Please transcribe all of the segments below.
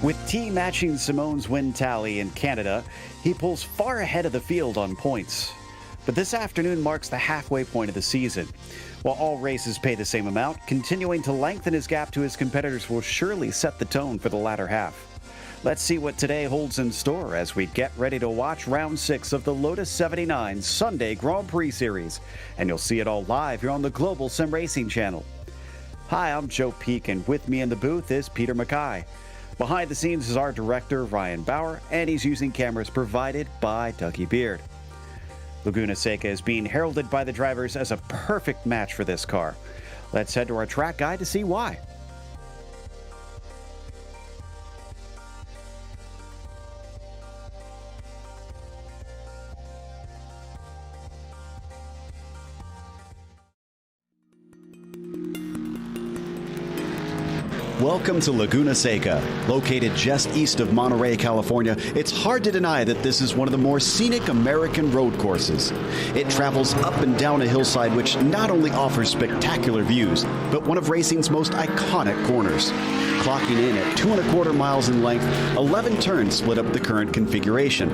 With T matching Simone's win tally in Canada, he pulls far ahead of the field on points. But this afternoon marks the halfway point of the season. While all races pay the same amount, continuing to lengthen his gap to his competitors will surely set the tone for the latter half. Let's see what today holds in store as we get ready to watch round 6 of the Lotus 79 Sunday Grand Prix Series. And you'll see it all live here on the Global SimRacing Channel. Hi, I'm Joe Peak, and with me in the booth is Peter Mackay. Behind the scenes is our director, Ryan Bauer, and he's using cameras provided by Dougie Beard. Laguna Seca is being heralded by the drivers as a perfect match for this car. Let's head to our track guide to see why. Welcome to Laguna Seca. Located just east of Monterey, California, it's hard to deny that this is one of the more scenic American road courses. It travels up and down a hillside which not only offers spectacular views, but one of racing's most iconic corners. Clocking in at 2¼ miles in length, 11 turns split up the current configuration.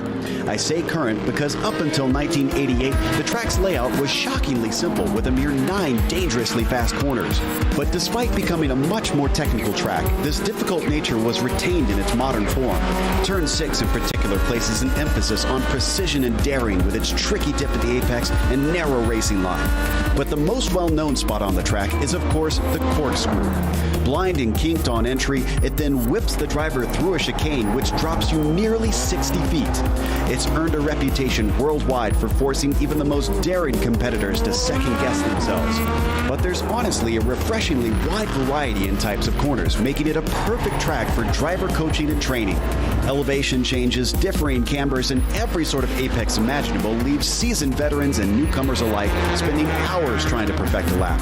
I say current because up until 1988, the track's layout was shockingly simple with a mere 9 dangerously fast corners. But despite becoming a much more technical track, this difficult nature was retained in its modern form. Turn 6 in particular places an emphasis on precision and daring with its tricky dip at the apex and narrow racing line. But the most well-known spot on the track is of course the corkscrew. Blind and kinked on entry, it then whips the driver through a chicane which drops you nearly 60 feet. It's earned a reputation worldwide for forcing even the most daring competitors to second-guess themselves. But there's honestly a refreshingly wide variety in types of corners, making it a perfect track for driver coaching and training. Elevation changes, differing cambers, and every sort of apex imaginable leaves seasoned veterans and newcomers alike spending hours trying to perfect a lap.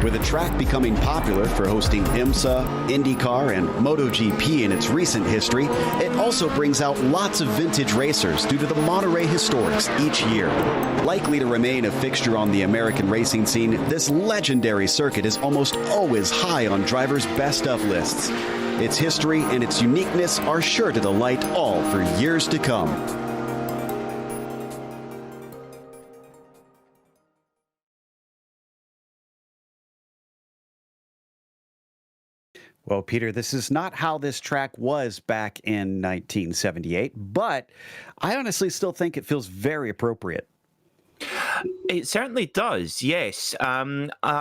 With the track becoming popular for hosting IMSA, IndyCar, and MotoGP in its recent history, it also brings out lots of vintage racers due to the Monterey Historics each year. Likely to remain a fixture on the American racing scene, this legendary circuit is almost always high on drivers' best of lists. Its history and its uniqueness are sure to delight all for years to come. Well, Peter, this is not how this track was back in 1978, but I honestly still think it feels very appropriate. It certainly does, yes.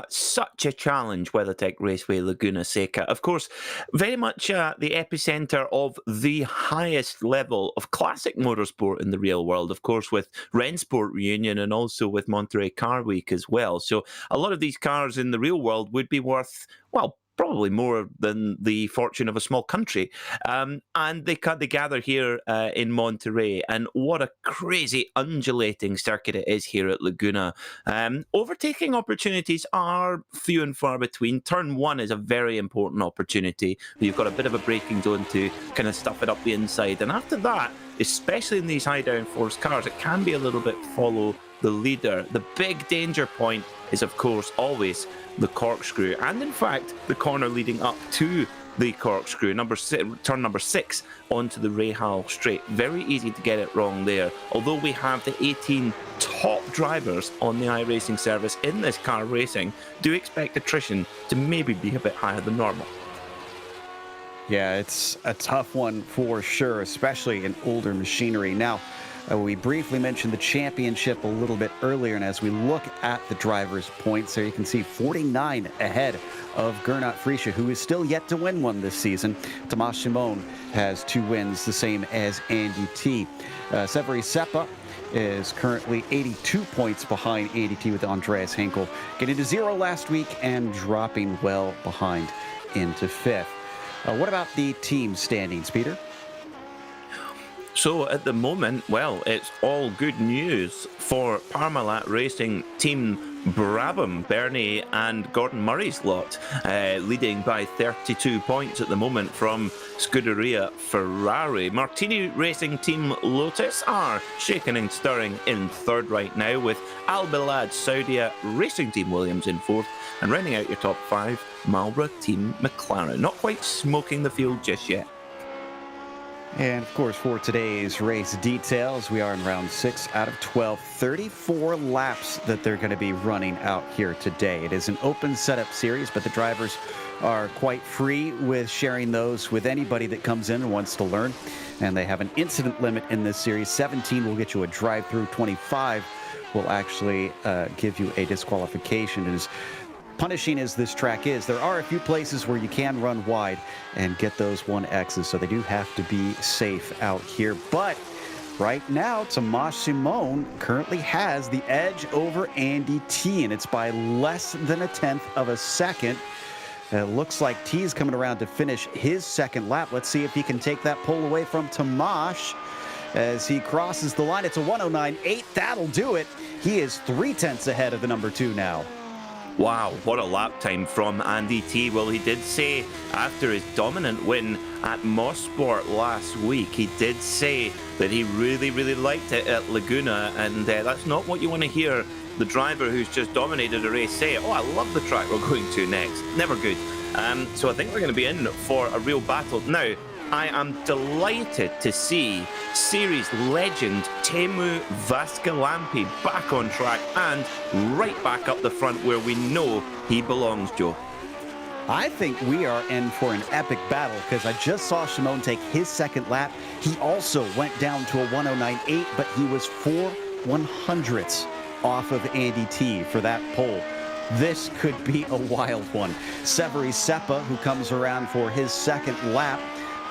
Such a challenge, WeatherTech Raceway Laguna Seca. Of course, very much the epicenter of the highest level of classic motorsport in the real world, of course, with Rennsport Reunion and also with Monterey Car Week as well. So a lot of these cars in the real world would be worth, well, probably more than the fortune of a small country. And they gather here in Monterey. And what a crazy undulating circuit it is here at Laguna. Overtaking opportunities are few and far between. Turn 1 is a very important opportunity. You've got a bit of a braking zone to kind of stuff it up the inside. And after that, especially in these high downforce cars, it can be a little bit follow the leader. The big danger point is, of course, always the corkscrew. And in fact, the corner leading up to the corkscrew, turn number 6 onto the Rahal straight. Very easy to get it wrong there. Although we have the 18 top drivers on the iRacing service in this car racing, do expect attrition to maybe be a bit higher than normal. Yeah, it's a tough one for sure, especially in older machinery. Now, we briefly mentioned the championship a little bit earlier, and as we look at the drivers' points there, you can see 49 ahead of Gernot Frische, who is still yet to win one this season. Tomas Simon has 2 wins, the same as Andy T. Severi Seppa is currently 82 points behind Andy T with Andreas Henkel, getting to 0 last week and dropping well behind into 5th. What about the team standings, Peter? So at the moment, well, it's all good news for Parmalat Racing Team Brabham, Bernie and Gordon Murray's lot, leading by 32 points at the moment from Scuderia Ferrari. Martini Racing Team Lotus are shaking and stirring in 3rd right now, with Al Bilad Saudia Racing Team Williams in 4th, and rounding out your top 5, Marlboro Team McLaren. Not quite smoking the field just yet. And of course, for today's race details, we are in round 6 out of 12, 34 laps that they're going to be running out here today. It is an open setup series, but the drivers are quite free with sharing those with anybody that comes in and wants to learn. And they have an incident limit in this series. 17 will get you a drive-through. 25 will actually give you a disqualification. It is punishing as this track is, there are a few places where you can run wide and get those 1Xs, so they do have to be safe out here. But right now, Tomasz Simon currently has the edge over Andy T, and it's by less than a tenth of a second. It looks like T is coming around to finish his second lap. Let's see if he can take that pole away from Tomasz as he crosses the line. It's a 109.8. That'll do it. He is 3/10 ahead of the number 2 now. Wow, what a lap time from Andy T. Well, he did say after his dominant win at Mosport last week, he did say that he really, really liked it at Laguna, and that's not what you want to hear the driver who's just dominated a race say. Oh, I love the track we're going to next. Never good. So I think we're going to be in for a real battle. Now, I am delighted to see series legend Teemu Vaskilampi back on track and right back up the front where we know he belongs, Joe. I think we are in for an epic battle because I just saw Simon take his second lap. He also went down to a 109.8, but he was 4/100ths off of Andy T for that pole. This could be a wild one. Severi Seppa, who comes around for his second lap.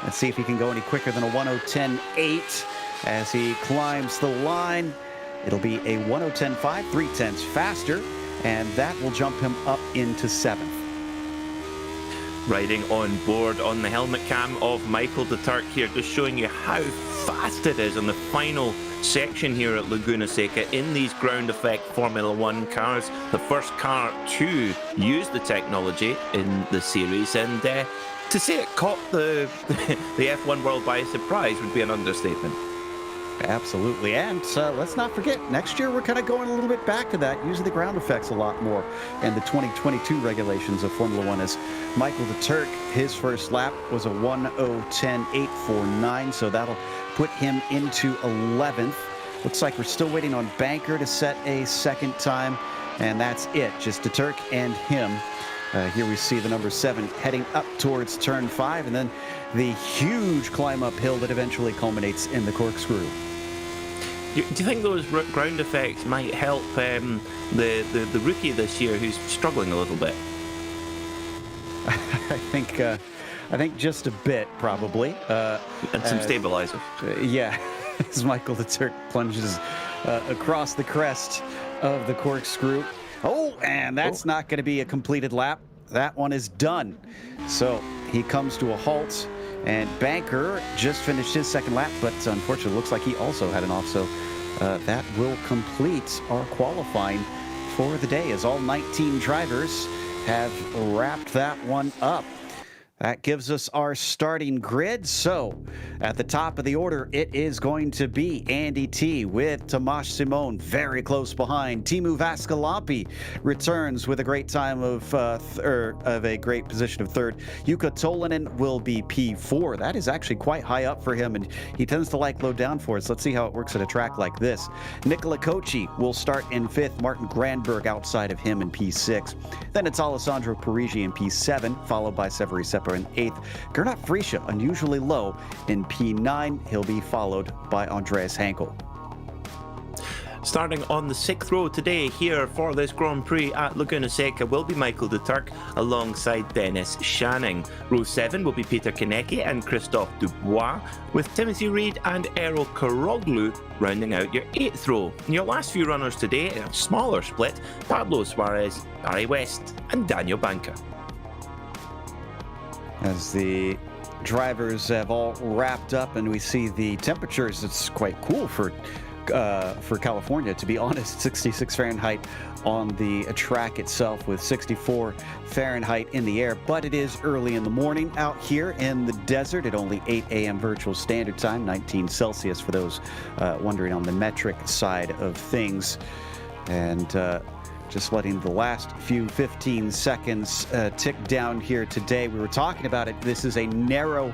Let's see if he can go any quicker than a 1:10.8 as he climbs the line. It'll be a 1:10.5, 3/10 faster, and that will jump him up into 7th. Riding on board on the helmet cam of Michael de Turk here, just showing you how fast it is on the final section here at Laguna Seca in these ground effect Formula One cars. The first car to use the technology in the series, and to say it caught the F1 world by surprise would be an understatement. Absolutely, and let's not forget, next year we're kind of going a little bit back to that, using the ground effects a lot more, and the 2022 regulations of Formula One. As Michael de Turk, his first lap was a 1:10.849, so that'll put him into 11th. Looks like we're still waiting on Banker to set a second time, and that's it, just de Turk and him. Here we see the number 7 heading up towards turn 5, and then the huge climb uphill that eventually culminates in the corkscrew. Do you think those ground effects might help the rookie this year who's struggling a little bit? I think just a bit, probably. And some stabilizer. Yeah, as Michael de Turk plunges across the crest of the corkscrew. Oh, and that's not going to be a completed lap. That one is done. So he comes to a halt, and Banker just finished his second lap, but unfortunately looks like he also had an off. So that will complete our qualifying for the day, as all 19 drivers have wrapped that one up. That gives us our starting grid. So at the top of the order, it is going to be Andy T with Tomasz Simon very close behind. Teemu Vaskilampi returns with a great time of a great position of 3rd. Jukka Tolinen will be P4. That is actually quite high up for him, and he tends to like low downforce. Let's see how it works at a track like this. Nicola Cocci will start in 5th. Martin Granberg outside of him in P6. Then it's Alessandro Parigi in P7, followed by Severi Seppa in 8th. Gernot Frische, unusually low, in P9. He'll be followed by Andreas Henkel. Starting on the 6th row today here for this Grand Prix at Laguna Seca will be Michael de Turk alongside Dennis Shanning. Row 7 will be Peter Konecki and Christophe Dubois, with Timothy Reed and Errol Karoglu rounding out your 8th row. And your last few runners today, a smaller split, Pablo Suarez, Barry West and Daniel Banca. As the drivers have all wrapped up and we see the temperatures, it's quite cool for California, to be honest. 66 Fahrenheit on the track itself with 64 Fahrenheit in the air, but it is early in the morning out here in the desert at only 8 a.m. virtual standard time, 19 Celsius for those wondering on the metric side of things. And Just letting the last few 15 seconds tick down here today. We were talking about it. This is a narrow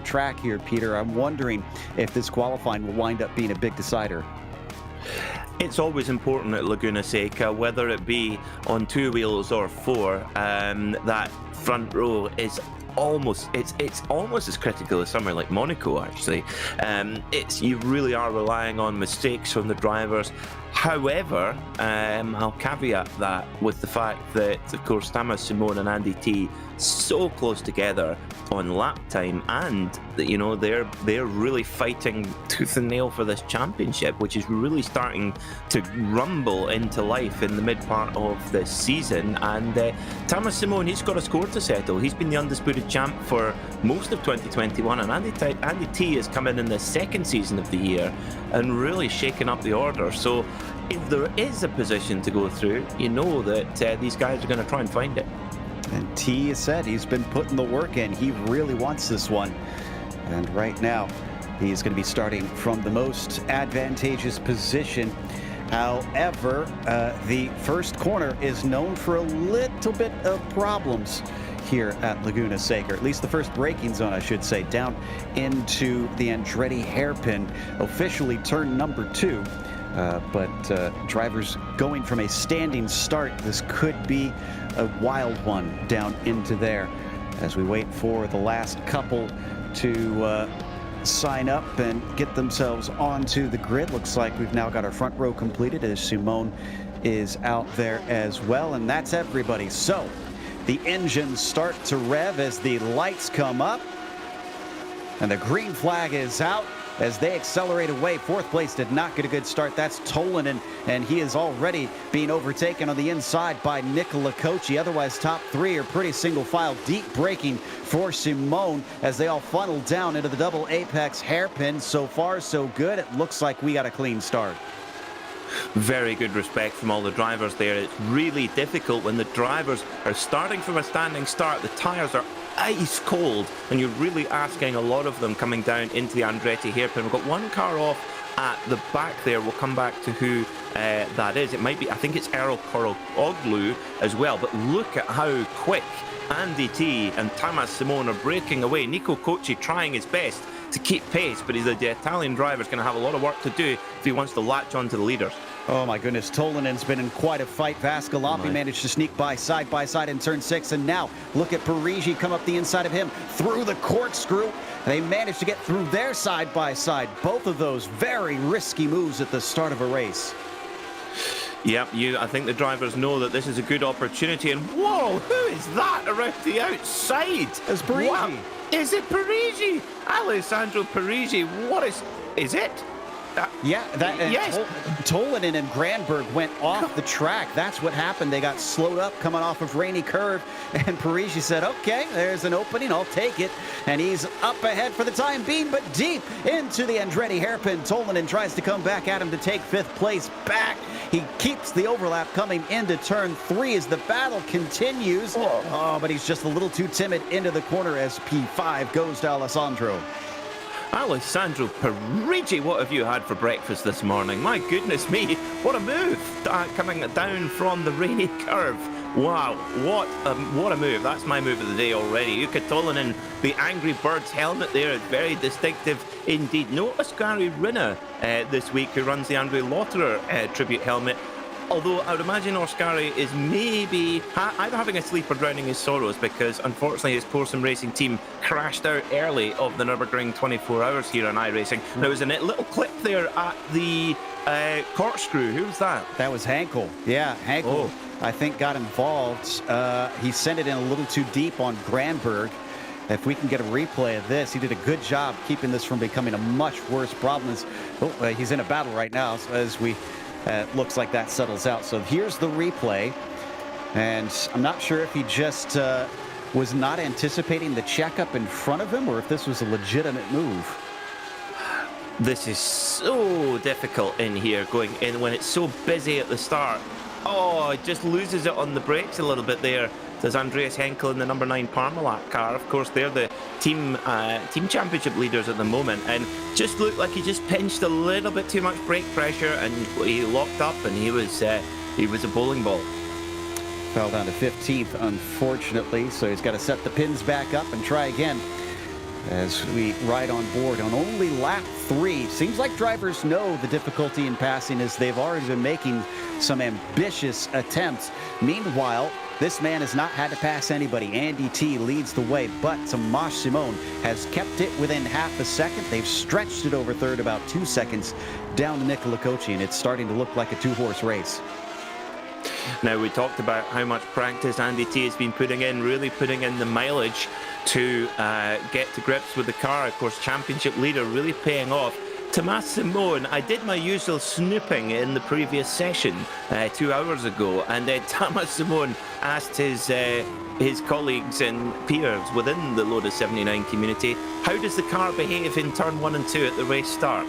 track here, Peter. I'm wondering if this qualifying will wind up being a big decider. It's always important at Laguna Seca, whether it be on 2 wheels or 4, that front row is almost as critical as somewhere like Monaco, actually. You really are relying on mistakes from the drivers. However, I'll caveat that with the fact that, of course, Thomas Simone and Andy T so close together on lap time, and they're really fighting tooth and nail for this championship, which is really starting to rumble into life in the mid part of this season. And Thomas Simone, he's got a score to settle. He's been the undisputed champ for most of 2021, and Andy T has come in the second season of the year and really shaken up the order. So if there is a position to go through, you know that these guys are going to try and find it. And T has said he's been putting the work in. He really wants this one. And right now, he's going to be starting from the most advantageous position. However, the first corner is known for a little bit of problems here at Laguna Seca, or at least the first braking zone, I should say, down into the Andretti hairpin, officially turn number 2. But drivers going from a standing start, this could be a wild one down into there as we wait for the last couple to sign up and get themselves onto the grid. Looks like we've now got our front row completed as Simone is out there as well, and that's everybody. So the engines start to rev as the lights come up and the green flag is out as they accelerate away. Fourth place did not get a good start. That's Tolanen, and he is already being overtaken on the inside by Nicola Cochi. Otherwise, top 3 are pretty single file. Deep braking for Simone as they all funnel down into the double apex hairpin. So far, so good. It looks like we got a clean start. Very good respect from all the drivers there. It's really difficult when the drivers are starting from a standing start. The tyres are ice cold, and you're really asking a lot of them coming down into the Andretti hairpin. We've got one car off at the back there. We'll come back to who that is. It might be, I think it's Errol Koroglu as well. But look at how quick Andy T and Thomas Simone are breaking away. Nico Cochi trying his best to keep pace, but the Italian driver's going to have a lot of work to do if he wants to latch on to the leaders. Oh my goodness, Tolanen's been in quite a fight. Vascaloppi managed to sneak by side in turn 6, and now look at Parigi come up the inside of him through the corkscrew. They managed to get through their side by side. Both of those very risky moves at the start of a race. Yep, I think the drivers know that this is a good opportunity, and whoa, who is that around the outside? It's Parigi. Wow. Is it Parigi? Alessandro Parigi, what is it? Yes. Tolanen and Granberg went off the track. That's what happened. They got slowed up coming off of Rainy Curve, and Parigi said, okay, there's an opening, I'll take it. And he's up ahead for the time being, but deep into the Andretti hairpin. Tolanen tries to come back at him to take 5th place back. He keeps the overlap coming into turn 3 as the battle continues. Oh, but he's just a little too timid into the corner as P5 goes to Alessandro. Alessandro Parigi, what have you had for breakfast this morning? My goodness me, what a move coming down from the Rainy Curve. Wow, what a move. That's my move of the day already. Jukka Tolanen, the Angry Birds helmet there is very distinctive indeed. No Oskari Rinna this week, who runs the Andre Lotterer tribute helmet. Although I would imagine Oskari is maybe either having a sleep or drowning his sorrows, because unfortunately his Core Sim Racing team crashed out early of the Nürburgring 24 hours here on iRacing. There was a little clip there at the corkscrew. Who was that? That was Hankel. Yeah, Hankel, I think, got involved. He sent it in a little too deep on Granberg. If we can get a replay of this, he did a good job keeping this from becoming a much worse problem. He's in a battle right now, so as we... looks like that settles out. So here's the replay, and I'm not sure if he just was not anticipating the checkup in front of him, or if this was a legitimate move. This is so difficult in here, going in when it's so busy at the start. Oh, it just loses it on the brakes a little bit there. There's Andreas Henkel in the number 9 Parmalat car. Of course, they're the team championship leaders at the moment, and just looked like he just pinched a little bit too much brake pressure, and he locked up, and he was He was a bowling ball. Fell down to 15th, unfortunately, so he's got to set the pins back up and try again as we ride on board on only lap 3. Seems like drivers know the difficulty in passing as they've already been making some ambitious attempts. Meanwhile, this man has not had to pass anybody. Andy T leads the way, but Tomas Simon has kept it within half a second. They've stretched it over third about 2 seconds down to Nicola Cocci, and it's starting to look like a two-horse race. Now, we talked about how much practice Andy T has been putting in, really putting in the mileage to get to grips with the car. Of course, championship leader really paying off. Tomas Simon, I did my usual snooping in the previous session 2 hours ago, and Tomas Simon asked his colleagues and peers within the Lotus 79 community, how does the car behave in turn 1 and 2 at the race start?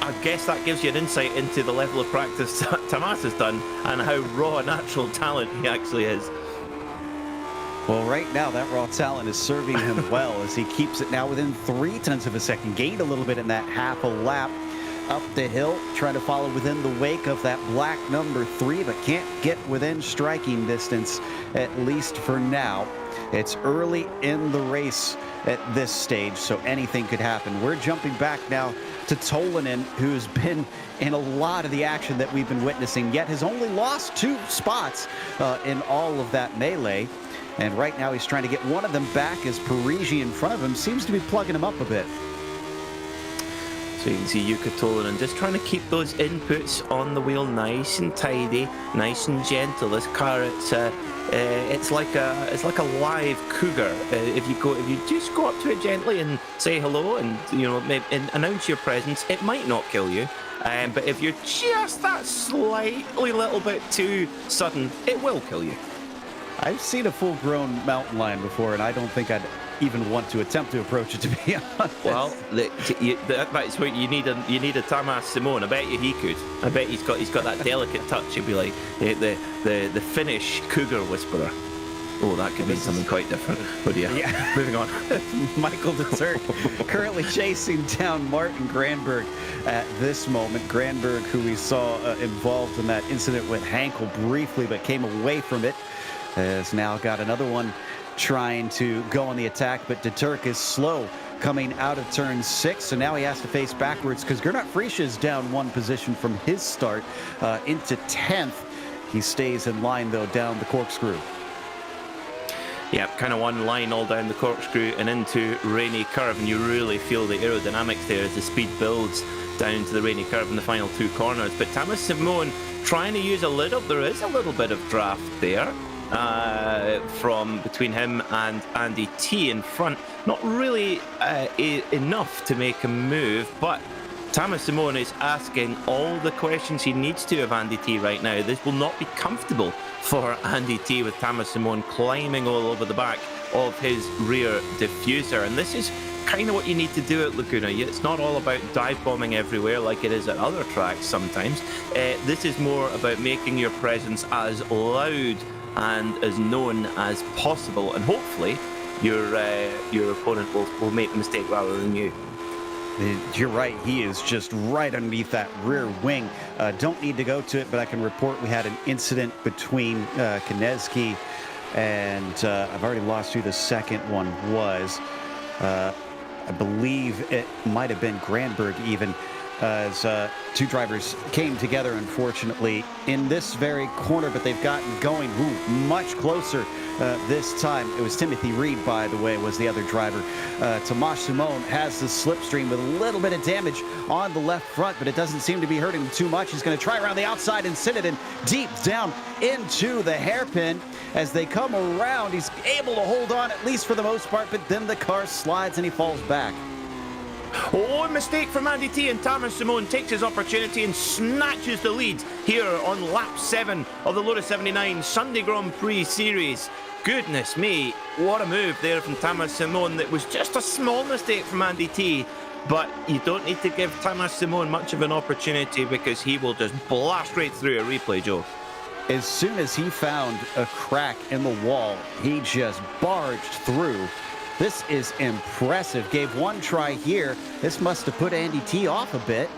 I guess that gives you an insight into the level of practice Tomas has done and how raw natural talent he actually is. Well, right now, that raw talent is serving him well as he keeps it now within 0.3 of a second. Gained a little bit in that half a lap up the hill, trying to follow within the wake of that black number 3, but can't get within striking distance, at least for now. It's early in the race at this stage, so anything could happen. We're jumping back now to Tolanen, who's been in a lot of the action that we've been witnessing, yet has only lost 2 spots in all of that melee. And right now he's trying to get one of them back as Parisi in front of him seems to be plugging him up a bit. So you can see Jukka Tolanen just trying to keep those inputs on the wheel nice and tidy, nice and gentle. This car, it's like a live cougar. If you just go up to it gently and say hello and and announce your presence, it might not kill you. But if you're just that slightly little bit too sudden, it will kill you. I've seen a full-grown mountain lion before, and I don't think I'd even want to attempt to approach it, to be honest. Well, that's what you need. You need a Tomas Simon. I bet you he could. I bet he's got that delicate touch. He'd be like the Finnish cougar whisperer. Oh, that could be something quite different. Oh dear. Yeah. Moving on. Michael DeTurk currently chasing down Martin Granberg at this moment. Granberg, who we saw involved in that incident with Hankel briefly, but came away from it, has now got another one trying to go on the attack, but DeTurk is slow coming out of turn 6, so now he has to face backwards because Gernot Frisch is down 1 position from his start into 10th. He stays in line, though, down the corkscrew. Yep, kind of one line all down the corkscrew and into Rainy Curve, and you really feel the aerodynamics there as the speed builds down to the Rainy Curve in the final 2 corners. But Tomas Simon trying to use there is a little bit of draft there. From between him and Andy T in front. Not really enough to make a move, but Tomas Simon is asking all the questions he needs to of Andy T right now. This will not be comfortable for Andy T with Tomas Simon climbing all over the back of his rear diffuser. And this is kind of what you need to do at Laguna. It's not all about dive bombing everywhere like it is at other tracks sometimes. This is more about making your presence as loud and as known as possible, and hopefully your opponent will make the mistake rather than you. You're right, he is just right underneath that rear wing. Don't need to go to it, but I can report we had an incident between Konecki and I've already lost who the second one was. I believe it might have been Granberg even, as 2 drivers came together, unfortunately, in this very corner, but they've gotten going much closer this time. It was Timothy Reed, by the way, was the other driver. Tomas Simon has the slipstream with a little bit of damage on the left front, but it doesn't seem to be hurting him too much. He's going to try around the outside and send it in deep down into the hairpin. As they come around, he's able to hold on, at least for the most part, but then the car slides and he falls back. Oh, a mistake from Andy T, and Tomas Simon takes his opportunity and snatches the lead here on lap 7 of the Lotus 79 Sunday Grand Prix Series. Goodness me, what a move there from Tomas Simon. That was just a small mistake from Andy T, but you don't need to give Tomas Simon much of an opportunity because he will just blast right through a replay, Joe. As soon as he found a crack in the wall, he just barged through. This is impressive. Gave one try here. This must have put Andy T off a bit,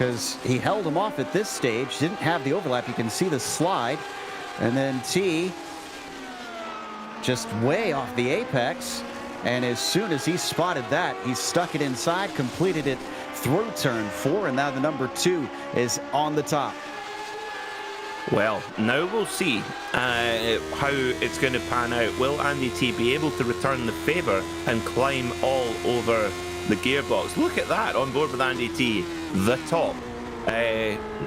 because he held him off at this stage, didn't have the overlap. You can see the slide, and then T just way off the apex, and as soon as he spotted that, he stuck it inside, completed it through turn 4, and now the number 2 is on the top. Well, now we'll see how it's going to pan out. Will Andy T be able to return the favour and climb all over the gearbox? Look at that, on board with Andy T, the top.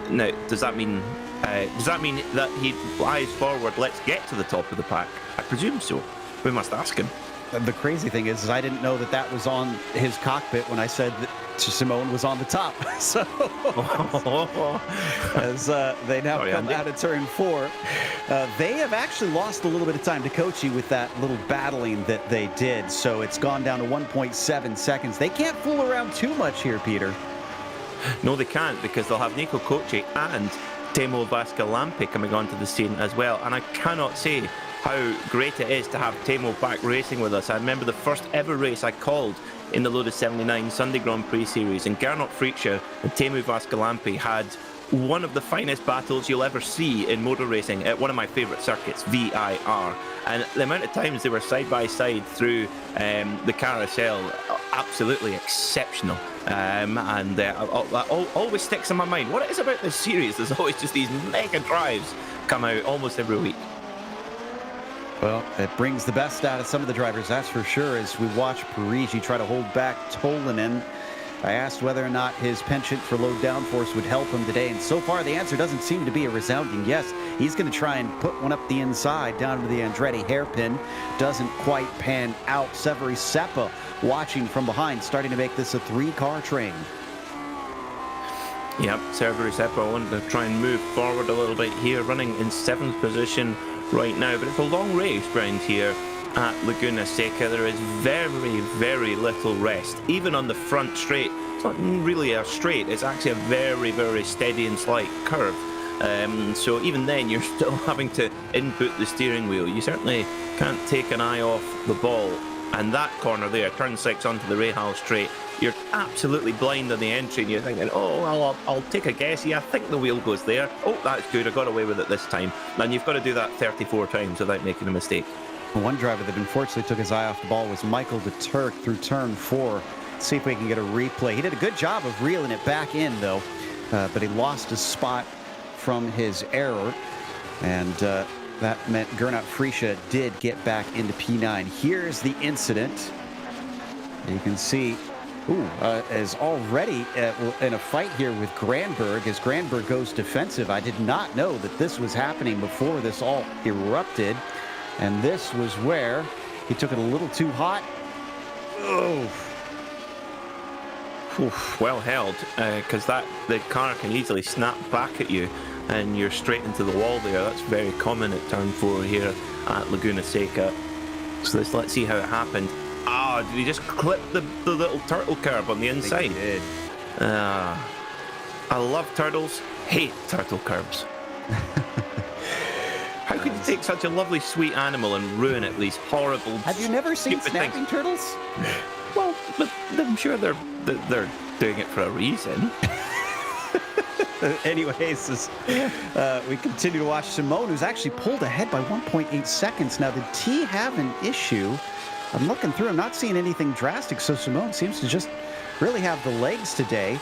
Now, does that mean that he flies forward, let's get to the top of the pack? I presume so. We must ask him. The crazy thing is I didn't know that was on his cockpit when I said that Simone was on the top. So, as they now come out of turn 4, they have actually lost a little bit of time to Kochi with that little battling that they did. So it's gone down to 1.7 seconds. They can't fool around too much here, Peter. No, they can't, because they'll have Nico Kochi and Teemu Vaskalampi coming onto the scene as well. And I cannot say how great it is to have Teemu back racing with us. I remember the first ever race I called in the Lotus 79 Sunday Grand Prix series, and Gernot Fritzsche and Teemu Vaskalampi had one of the finest battles you'll ever see in motor racing at one of my favourite circuits, VIR. And the amount of times they were side by side through the carousel, absolutely exceptional. And always sticks in my mind. What it is about this series, there's always just these mega drives come out almost every week. Well, it brings the best out of some of the drivers, that's for sure, as we watch Parigi try to hold back Tolinen. I asked whether or not his penchant for low downforce would help him today, and so far the answer doesn't seem to be a resounding yes. He's going to try and put one up the inside down to the Andretti hairpin. Doesn't quite pan out. Severi Seppa watching from behind, starting to make this a 3-car train. Yep, Severi Seppa wanted to try and move forward a little bit here, running in 7th position right now, but it's a long race round here at Laguna Seca. There is very, very little rest, even on the front straight. It's not really a straight, it's actually a very, very steady and slight curve. So even then, you're still having to input the steering wheel. You certainly can't take an eye off the ball. And that corner there, turn 6 onto the Rahal straight, you're absolutely blind on the entry, and you're thinking, oh, well, I'll take a guess. Yeah, I think the wheel goes there. Oh, that's good. I got away with it this time. And you've got to do that 34 times without making a mistake. One driver that unfortunately took his eye off the ball was Michael de Turk through turn 4. Let's see if we can get a replay. He did a good job of reeling it back in, though, but he lost his spot from his error, and that meant Gernot Fritzsche did get back into P9. Here's the incident. You can see, is already in a fight here with Granberg as Granberg goes defensive. I did not know that this was happening before this all erupted. And this was where he took it a little too hot. Oh. Well held, because the car can easily snap back at you and you're straight into the wall there. That's very common at turn 4 here at Laguna Seca. So let's see how it happened. Did he just clip the little turtle curb on the inside? I think he did. I love turtles, hate turtle curbs. How could you take such a lovely, sweet animal and ruin it with these horrible, Have you never seen snapping turtles? Well, but I'm sure they're doing it for a reason. Anyways, we continue to watch Simone, who's actually pulled ahead by 1.8 seconds. Now, did T have an issue? I'm looking through. I'm not seeing anything drastic, so Simone seems to just really have the legs today.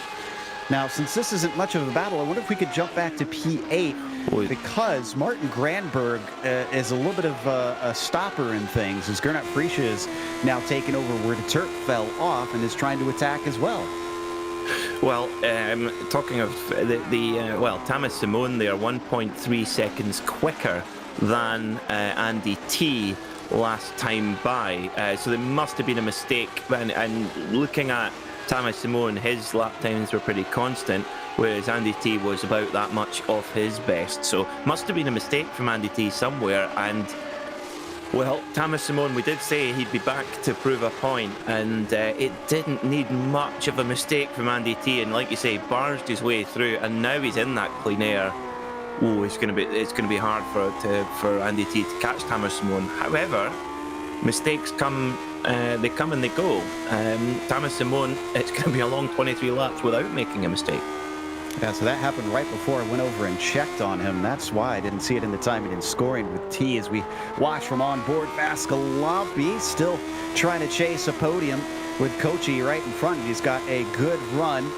Now, since this isn't much of a battle, I wonder if we could jump back to P8, because Martin Granberg is a little bit of a stopper in things, as Gernot Fritzsche is now taken over where de Turk fell off and is trying to attack as well. Well, talking of Thomas Simone there, 1.3 seconds quicker than Andy T last time by. So there must have been a mistake. And looking at Thomas Simone, his lap times were pretty constant, whereas Andy T was about that much off his best. So must have been a mistake from Andy T somewhere. And well, Thomas Simone, we did say he'd be back to prove a point, and it didn't need much of a mistake from Andy T. And like you say, barged his way through, and now he's in that clean air. Oh, it's going to be hard for Andy T to catch Thomas Simone. However, mistakes come, they come and they go. Thomas Simone, it's going to be a long 23 laps without making a mistake. Yeah, so that happened right before I went over and checked on him. That's why I didn't see it in the timing and scoring with T as we watch from on board. Vascalampi still trying to chase a podium with Kochi right in front. He's got a good run.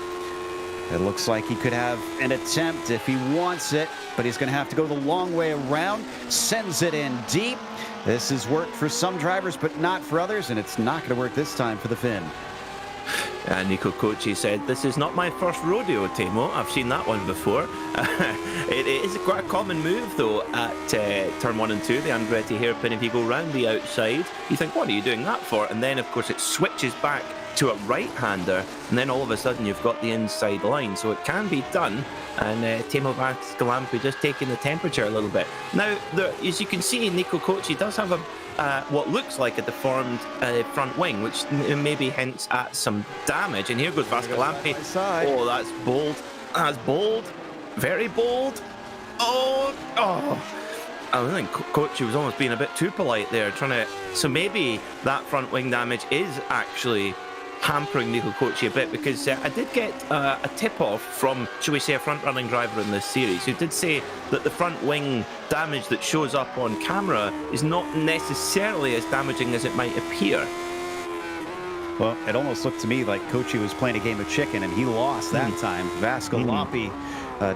It looks like he could have an attempt if he wants it, but he's going to have to go the long way around. Sends it in deep. This has worked for some drivers, but not for others, and it's not going to work this time for the Finn. Nico Kochi said, "This is not my first rodeo, Timo. I've seen that one before." It is quite a common move, though, at turn 1 and 2, the Andretti hairpin. If you go round the outside, you think, what are you doing that for? And then, of course, it switches back to a right-hander, and then all of a sudden you've got the inside line. So it can be done, and Timo Vascalampi just taking the temperature a little bit. Now, as you can see, Nico Kochi does have what looks like a deformed front wing, which maybe hints at some damage. And here goes Vascalampi. Oh, that's bold. That's bold. Very bold. Oh. I think Kochi was almost being a bit too polite there, so maybe that front wing damage is actually hampering Nico Kochi a bit, because I did get a tip-off from, shall we say, a front-running driver in this series who did say that the front wing damage that shows up on camera is not necessarily as damaging as it might appear. Well, it almost looked to me like Kochi was playing a game of chicken, and he lost that time. Vascalampi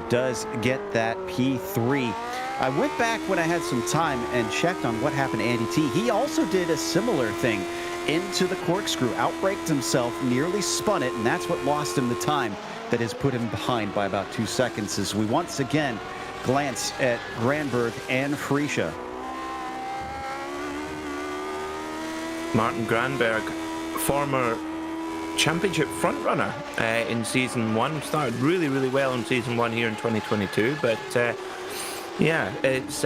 does get that P3. I went back when I had some time and checked on what happened to Andy T. He also did a similar thing into the corkscrew, outbraked himself, nearly spun it, and that's what lost him the time that has put him behind by about 2 seconds as we once again glance at Granberg and Freesia. Martin Granberg, former championship frontrunner in season 1, started really, really well in season 1 here in 2022, but yeah, it's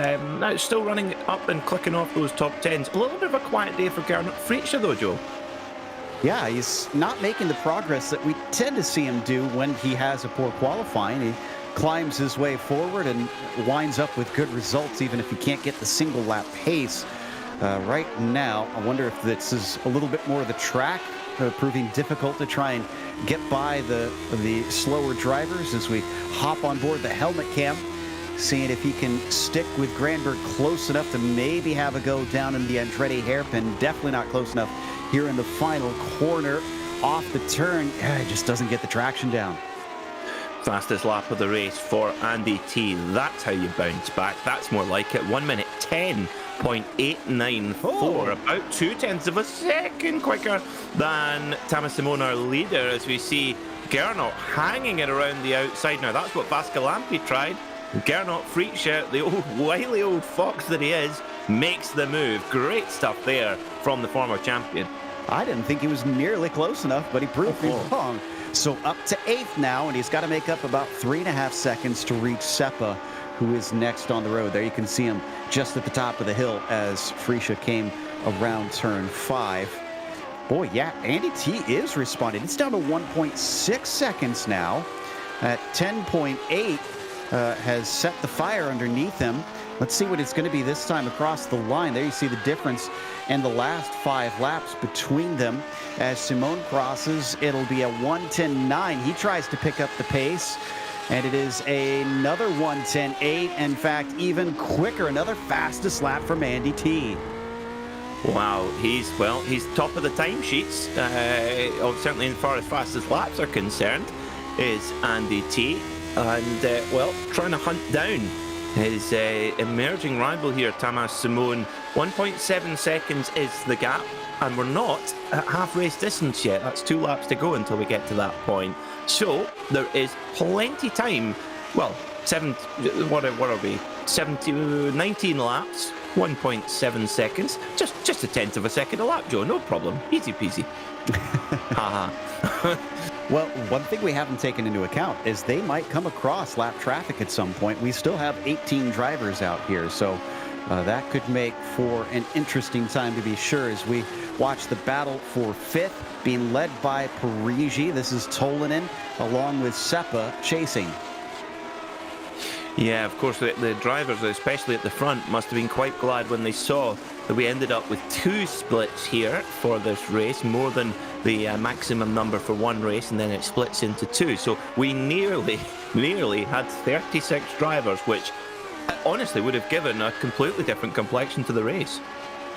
still running up and clicking off those top 10s. A little bit of a quiet day for Gernot Freesia, though, Joe. Yeah, he's not making the progress that we tend to see him do when he has a poor qualifying. He climbs his way forward and winds up with good results, even if he can't get the single lap pace. Right now, I wonder if this is a little bit more of the track proving difficult to try and get by the slower drivers as we hop on board the helmet cam, seeing if he can stick with Granberg close enough to maybe have a go down in the Andretti hairpin. Definitely not close enough here in the final corner. Off the turn, he just doesn't get the traction down. Fastest lap of the race for Andy T. That's how you bounce back. That's more like it. 1 minute 10.894, about 0.2 of a second quicker than Thomas Simon, our leader, as we see Gernot hanging it around the outside. Now, that's what Vascalampi tried. Gernot Freesia, the wily old fox that he is, makes the move. Great stuff there from the former champion. I didn't think he was nearly close enough, but he proved me wrong. So up to 8th now, and he's got to make up about 3.5 seconds to reach Seppa, who is next on the road. There you can see him just at the top of the hill as Freesia came around turn 5. Boy, yeah, Andy T is responding. It's down to 1.6 seconds now at 10.8. Has set the fire underneath him. Let's see what it's going to be this time across the line. There you see the difference in the last 5 laps between them. As Simone crosses, it'll be a 1:10.9. He tries to pick up the pace, and it is another 1:10.8. In fact, even quicker, another fastest lap from Andy T. Wow, he's top of the timesheets, certainly as far as fastest laps are concerned, is Andy T. And, trying to hunt down his emerging rival here, Thomas Simon. 1.7 seconds is the gap, and we're not at half race distance yet. That's 2 laps to go until we get to that point. So there is plenty time. Well, 19 laps, 1.7 seconds. Just a 1/10 of a second a lap, Joe. No problem. Easy peasy. Haha. Well, one thing we haven't taken into account is they might come across lap traffic at some point. We still have 18 drivers out here, so that could make for an interesting time to be sure as we watch the battle for 5th being led by Parigi. This is Tolanen along with Seppa chasing. Yeah, of course, the drivers, especially at the front, must have been quite glad when they saw that we ended up with 2 splits here for this race, more than the maximum number for one race, and then it splits into two. So we nearly had 36 drivers, which honestly would have given a completely different complexion to the race.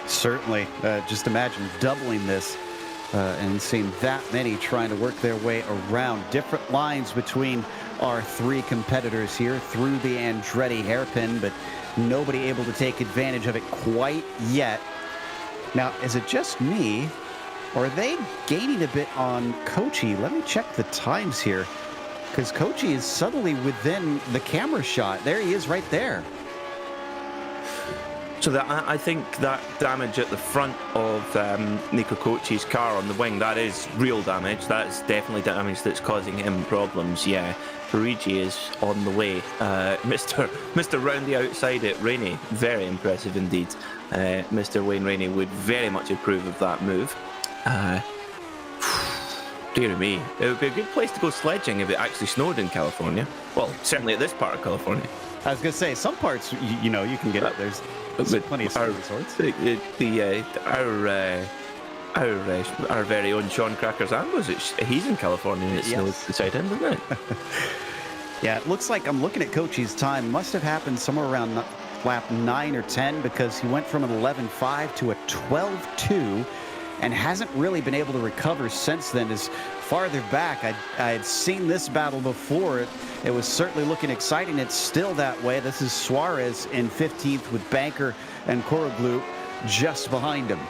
Certainly. Just imagine doubling this and seeing that many trying to work their way around different lines between our three competitors here through the Andretti hairpin, but nobody able to take advantage of it quite yet. Now, is it just me, or are they gaining a bit on Kochi? Let me check the times here, because Kochi is suddenly within the camera shot. There he is right there. So I think that damage at the front of Nico Kochi's car on the wing, that is real damage. That's definitely damage that's causing him problems, yeah. Prix is on the way. Mr. Round the outside it, Rainey, very impressive indeed. Mr. Wayne Rainey would very much approve of that move. Dear me, it would be a good place to go sledging if it actually snowed in California. Well, certainly at this part of California. I was going to say, some parts, you know, you can get up. There's plenty of ski resorts. Our very own Sean Crackers Ambos, he's in California and it snows beside him, doesn't it? Yeah, it looks like I'm looking at Kochi's time. Must have happened somewhere around lap 9 or 10, because he went from an 11.5 to a 12.2 and hasn't really been able to recover since then. As farther back, I had seen this battle before. It was certainly looking exciting. It's still that way. This is Suarez in 15th with Banker and Koroglu just behind him.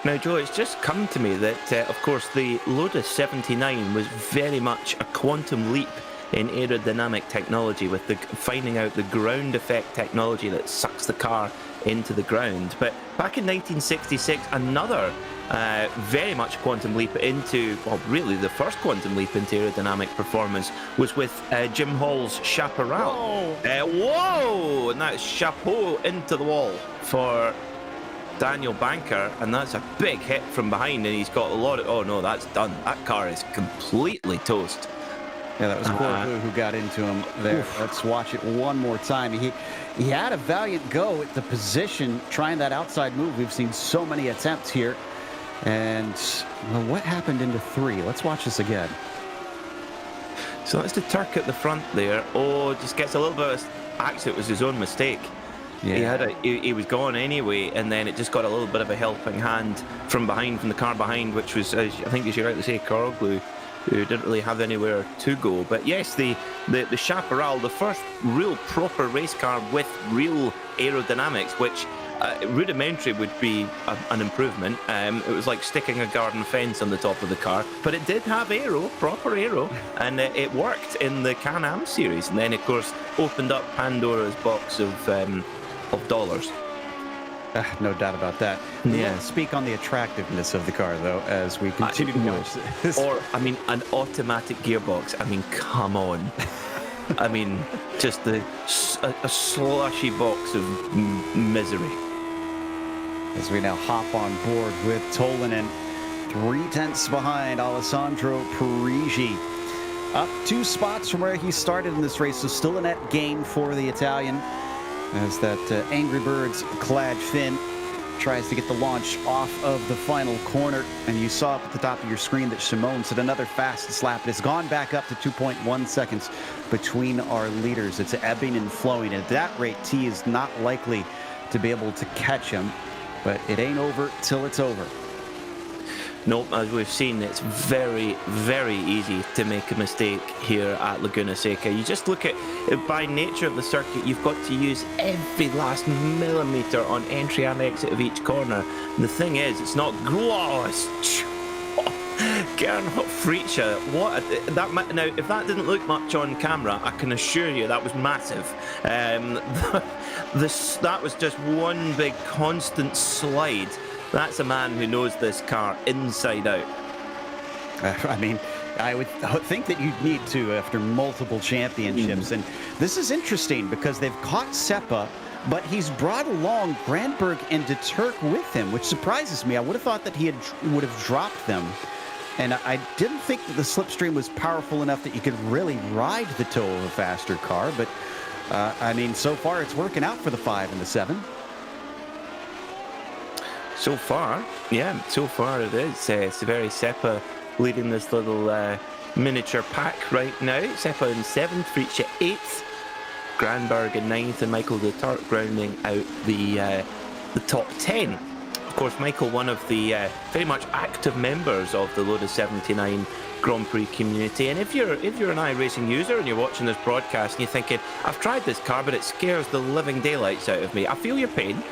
Now, Joe, it's just come to me that, of course, the Lotus 79 was very much a quantum leap in aerodynamic technology, with finding out the ground effect technology that sucks the car into the ground. But back in 1966, another very much quantum leap into, well, really the first quantum leap into aerodynamic performance was with Jim Hall's Chaparral. Whoa! And that's chapeau into the wall for Daniel Banker, and that's a big hit from behind, and he's got a lot of, oh no, that's done. That car is completely toast. Yeah, that was Koroglu who got into him there. Oof. Let's watch it one more time. He had a valiant go at the position, trying that outside move. We've seen so many attempts here. And well, what happened into 3? Let's watch this again. So that's the Turk at the front there. Oh, just gets a little bit of, actually it was his own mistake. Yeah. He was gone anyway, and then it just got a little bit of a helping hand from behind, from the car behind, which was, I think as you rightly say, Koroglu, who didn't really have anywhere to go. But yes, the Chaparral, the first real proper race car with real aerodynamics, which rudimentary would be an improvement. It was like sticking a garden fence on the top of the car, but it did have aero, proper aero, and it worked in the Can-Am series, and then of course opened up Pandora's box of dollars. No doubt about that. Yeah. Speak on the attractiveness of the car, though, as we continue to watch this. Or, I mean, an automatic gearbox. I mean, come on. I mean, just a slushy box of misery. As we now hop on board with Tolvanen, 3/10 behind Alessandro Parigi. Up 2 spots from where he started in this race, so still a net gain for the Italian, as that Angry Birds clad Finn tries to get the launch off of the final corner. And you saw up at the top of your screen that Shimon said another fastest lap. It's gone back up to 2.1 seconds between our leaders. It's ebbing and flowing. At that rate, T is not likely to be able to catch him. But it ain't over till it's over. Nope, as we've seen, it's very, very easy to make a mistake here at Laguna Seca. You just look at, by nature of the circuit, you've got to use every last millimetre on entry and exit of each corner. And the thing is, it's not gloss. Gernot Fritzsche, now, if that didn't look much on camera, I can assure you that was massive. That was just one big constant slide. That's a man who knows this car inside out. I mean, I would think that you'd need to after multiple championships. And this is interesting because they've caught Seppa, but he's brought along Brandberg and De Turk with him, which surprises me. I would have thought that he would have dropped them. And I didn't think that the slipstream was powerful enough that you could really ride the toe of a faster car. But, I mean, so far it's working out for the 5 and the 7. So far it is. Severi Seppa leading this little miniature pack right now. Seppa in 7th, Fritsch 8th, Granberg in 9th, and Michael de Turk rounding out the top 10. Of course, Michael, one of the very much active members of the Lotus 79 Grand Prix community. And if you're an iRacing user and you're watching this broadcast and you're thinking, I've tried this car, but it scares the living daylights out of me, I feel your pain.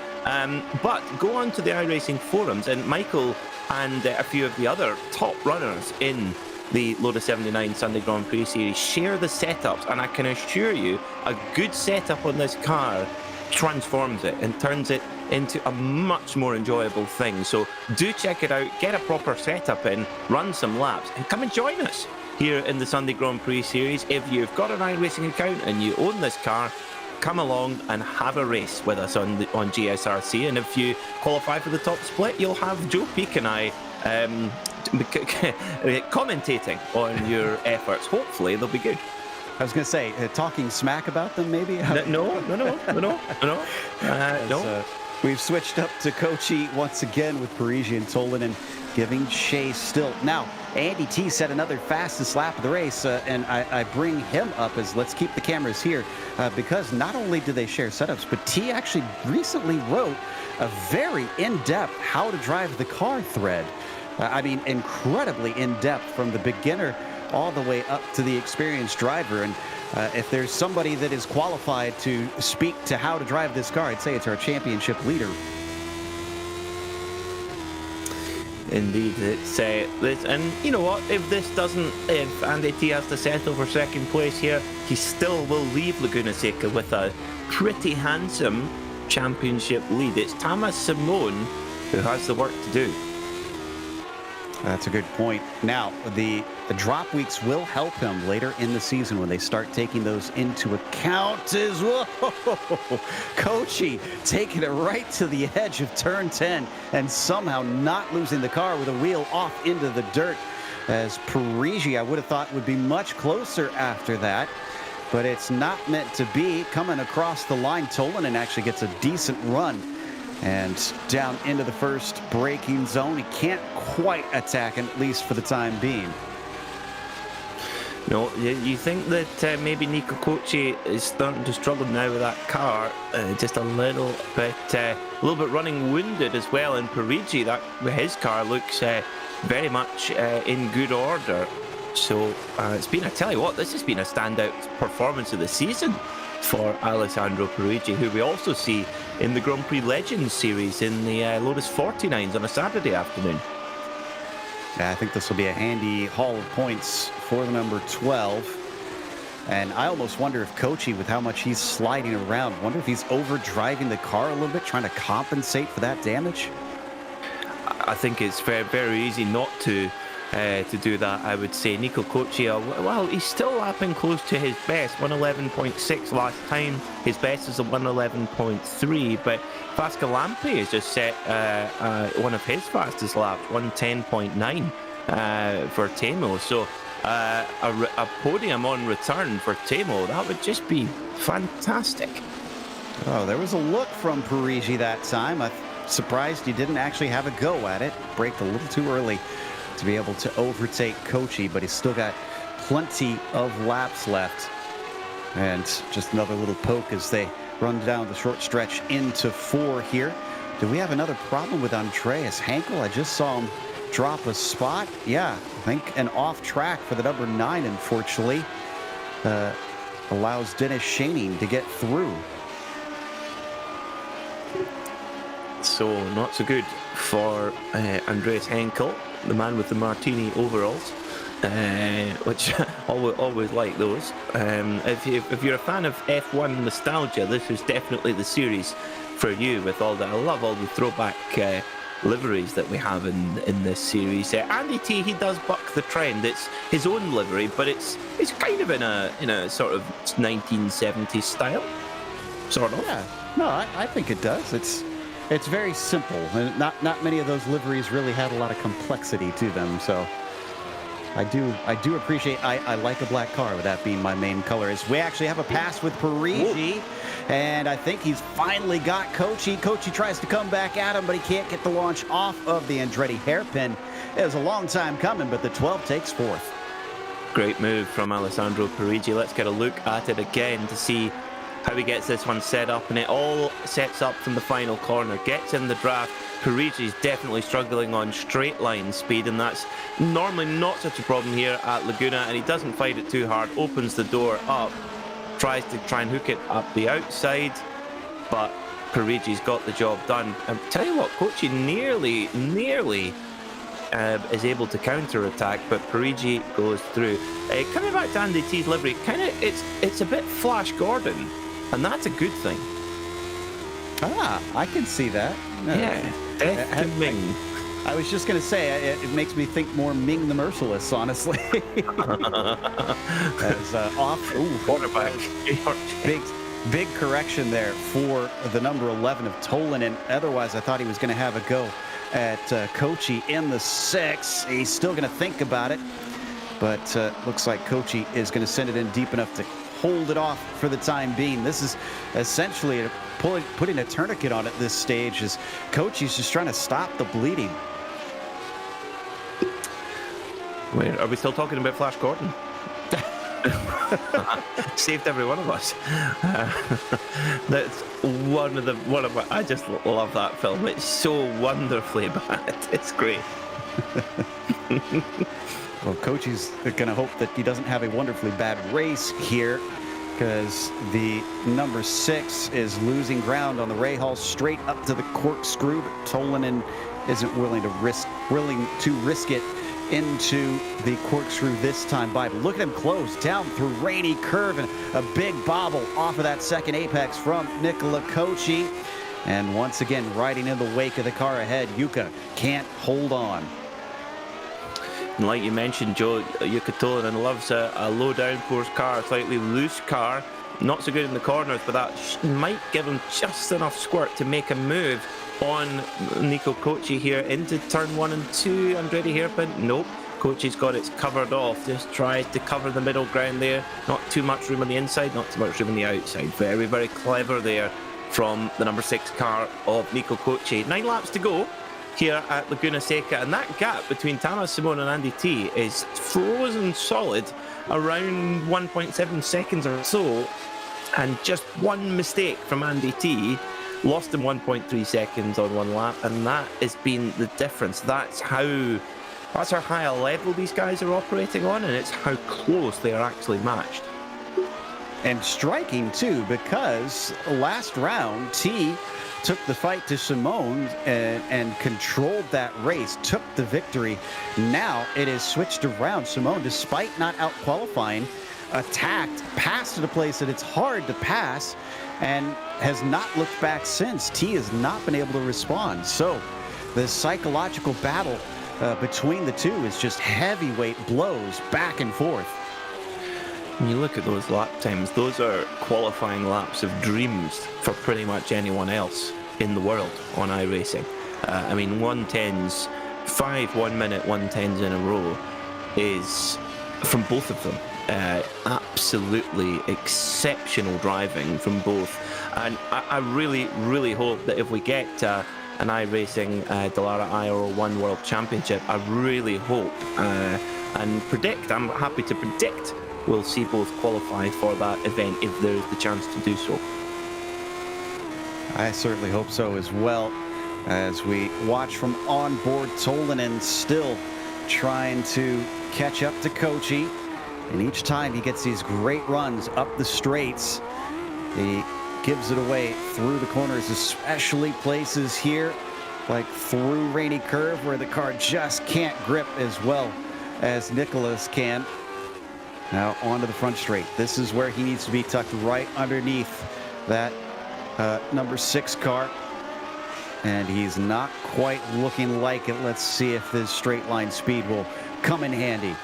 But go on to the iRacing forums, and Michael and a few of the other top runners in the Lotus 79 Sunday Grand Prix Series share the setups, and I can assure you a good setup on this car transforms it and turns it into a much more enjoyable thing. So do check it out, get a proper setup in, run some laps, and come and join us here in the Sunday Grand Prix Series. If you've got an iRacing account and you own this car, come along and have a race with us on GSRC, and if you qualify for the top split, you'll have Joe Peak and I commentating on your efforts. Hopefully they'll be good. I was going to say, talking smack about them, maybe? No. We've switched up to Kochi once again with Parisian Tolanen giving chase still. Now, Andy T set another fastest lap of the race, and I bring him up as let's keep the cameras here because not only do they share setups, but T actually recently wrote a very in-depth how to drive the car thread. I mean, incredibly in-depth from the beginner all the way up to the experienced driver. And if there's somebody that is qualified to speak to how to drive this car, I'd say it's our championship leader. Indeed, it's and you know what? If Andy T has to settle for second place here, he still will leave Laguna Seca with a pretty handsome championship lead. It's Thomas Simone who has the work to do. That's a good point. Now, the drop weeks will help him later in the season when they start taking those into account as well. Kochi taking it right to the edge of turn 10 and somehow not losing the car with a wheel off into the dirt. As Parigi, I would have thought would be much closer after that, but it's not meant to be. Coming across the line, Tolanen actually gets a decent run and down into the first braking zone. He can't quite attack, at least for the time being. No, you think that maybe Nico Kochi is starting to struggle now with that car, just a little bit running wounded as well. And Parigi, his car looks very much in good order. So I tell you what, this has been a standout performance of the season for Alessandro Parigi, who we also see in the Grand Prix Legends series in the Lotus 49s on a Saturday afternoon. Yeah, I think this will be a handy haul of points for the number 12. And I almost wonder if Kochi, with how much he's sliding around, wonder if he's overdriving the car a little bit, trying to compensate for that damage. I think it's very, very easy not to do that, I would say. Nico Kochi, well, he's still lapping close to his best, 111.6 last time. His best is a 111.3, but Vascalampi has just set one of his fastest laps, 110.9 for Temo. So a podium on return for Temo, that would just be fantastic. Oh, there was a look from Parigi that time. I'm surprised he didn't actually have a go at it. Braked a little too early to be able to overtake Kochi, but he's still got plenty of laps left. And just another little poke as they run down the short stretch into 4 here. Do we have another problem with Andreas Henkel? I just saw him drop a spot. Yeah, I think an off track for the number 9, unfortunately. Allows Dennis Schoening to get through. So not so good for Andreas Henkel, the man with the martini overalls, which always like those. If you're a fan of F1 nostalgia, this is definitely the series for you. With all that, I love all the throwback liveries that we have in this series. Andy T, he does buck the trend. It's his own livery, but it's kind of in a sort of 1970s style, sort of. Yeah, no, I think it does. It's very simple, and not many of those liveries really had a lot of complexity to them. So I do appreciate. I like a black car, with that being my main color. Is we actually have a pass with Parigi, and I think he's finally got Kochi. Kochi tries to come back at him, but he can't get the launch off of the Andretti hairpin. It was a long time coming, but the 12 takes fourth. Great move from Alessandro Parigi. Let's get a look at it again to see how he gets this one set up, and it all sets up from the final corner. Gets in the draft. Parigi's definitely struggling on straight line speed, and that's normally not such a problem here at Laguna, and he doesn't fight it too hard. Opens the door up, tries to try and hook it up the outside, but Parigi's got the job done. And tell you what, Kochi nearly is able to counter-attack, but Parigi goes through. Coming back to Andy T's livery, it's a bit Flash Gordon, and that's a good thing. I can see that. Yeah, Death to Ming. I was just going to say, it makes me think more Ming the Merciless, honestly. As off. Ooh, quarterback. Big correction there for the number 11 of Tolanen. Otherwise, I thought he was going to have a go at Kochi in the 6. He's still going to think about it, but looks like Kochi is going to send it in deep enough to hold it off for the time being. This is essentially putting a tourniquet on at this stage, as Kochi's just trying to stop the bleeding. Wait, are we still talking about Flash Gordon? Saved every one of us. That's one of my. I just love that film. It's so wonderfully bad. It's great. Well, Kochi's going to hope that he doesn't have a wonderfully bad race here, because the number 6 is losing ground on the Rahal straight up to the corkscrew, but Tolanen isn't willing to risk it into the corkscrew this time by. But look at him close down through rainy curve, and a big bobble off of that second apex from Nicola Kochi. And once again, riding in the wake of the car ahead, Yuka can't hold on. And like you mentioned, Joe, Yuka Tolanen loves a low downforce car, a slightly loose car. Not so good in the corners, but that might give him just enough squirt to make a move on Nico Kochi here into turn 1 and 2. Andretti hairpin. Nope. Kochi's got it covered off. Just tries to cover the middle ground there. Not too much room on the inside, not too much room on the outside. Very, very clever there from the number 6 car of Nico Kochi. 9 laps to go here at Laguna Seca, and that gap between Thomas Simone and Andy T is frozen solid around 1.7 seconds or so, and just one mistake from Andy T lost him 1.3 seconds on one lap, and that has been the difference. That's how high a level these guys are operating on, and it's how close they are actually matched. And striking too, because last round T took the fight to Simone and controlled that race, took the victory. Now it is switched around. Simone, despite not out-qualifying, attacked, passed to the place that it's hard to pass, and has not looked back since. T has not been able to respond. So the psychological battle between the two is just heavyweight blows back and forth. When you look at those lap times, those are qualifying laps of dreams for pretty much anyone else in the world on iRacing. I mean, 110s, 5 1-minute 110s in a row is, from both of them, absolutely exceptional driving from both. And I really, really hope that if we get an iRacing Dallara IR1 World Championship, I really hope and predict, I'm happy to predict, we'll see both qualify for that event if there is the chance to do so. I certainly hope so as well, as we watch from onboard. Tolanen still trying to catch up to Kochi, and each time he gets these great runs up the straights, he gives it away through the corners, especially places here like through rainy curve where the car just can't grip as well as Nicholas can. Now onto the front straight. This is where he needs to be tucked right underneath that number 6 car. And he's not quite looking like it. Let's see if this straight line speed will come in handy.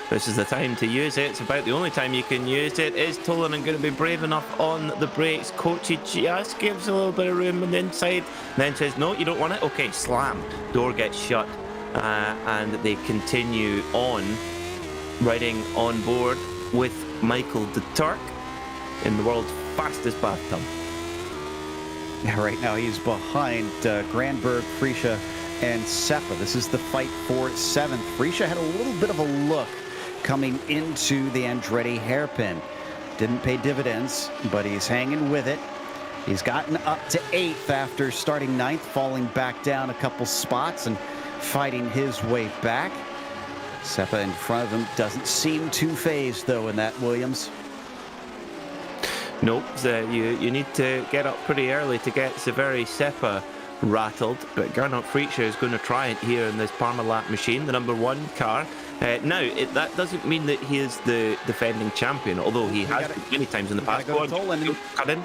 This is the time to use it. It's about the only time you can use it. Is Tolanen going to be brave enough on the brakes? Kochi just gives a little bit of room on the inside, then says, no, you don't want it? Okay, slam. Door gets shut. and they continue on, riding on board with Michael de Turk in the world's fastest bathtub. Yeah, right now he's behind Granberg, Friscia, and Seppa. This is the fight for 7th. Friscia had a little bit of a look coming into the Andretti hairpin. Didn't pay dividends, but he's hanging with it. He's gotten up to 8th after starting 9th, falling back down a couple spots and fighting his way back. Seppa in front of him doesn't seem too phased, though, in that Williams. Nope, you need to get up pretty early to get Severi Seppa rattled, but Gernot Friscia is going to try it here in this Parmalat machine, the number 1 car. Now, that doesn't mean that he is the defending champion, although he has been many times in the past. Cut in.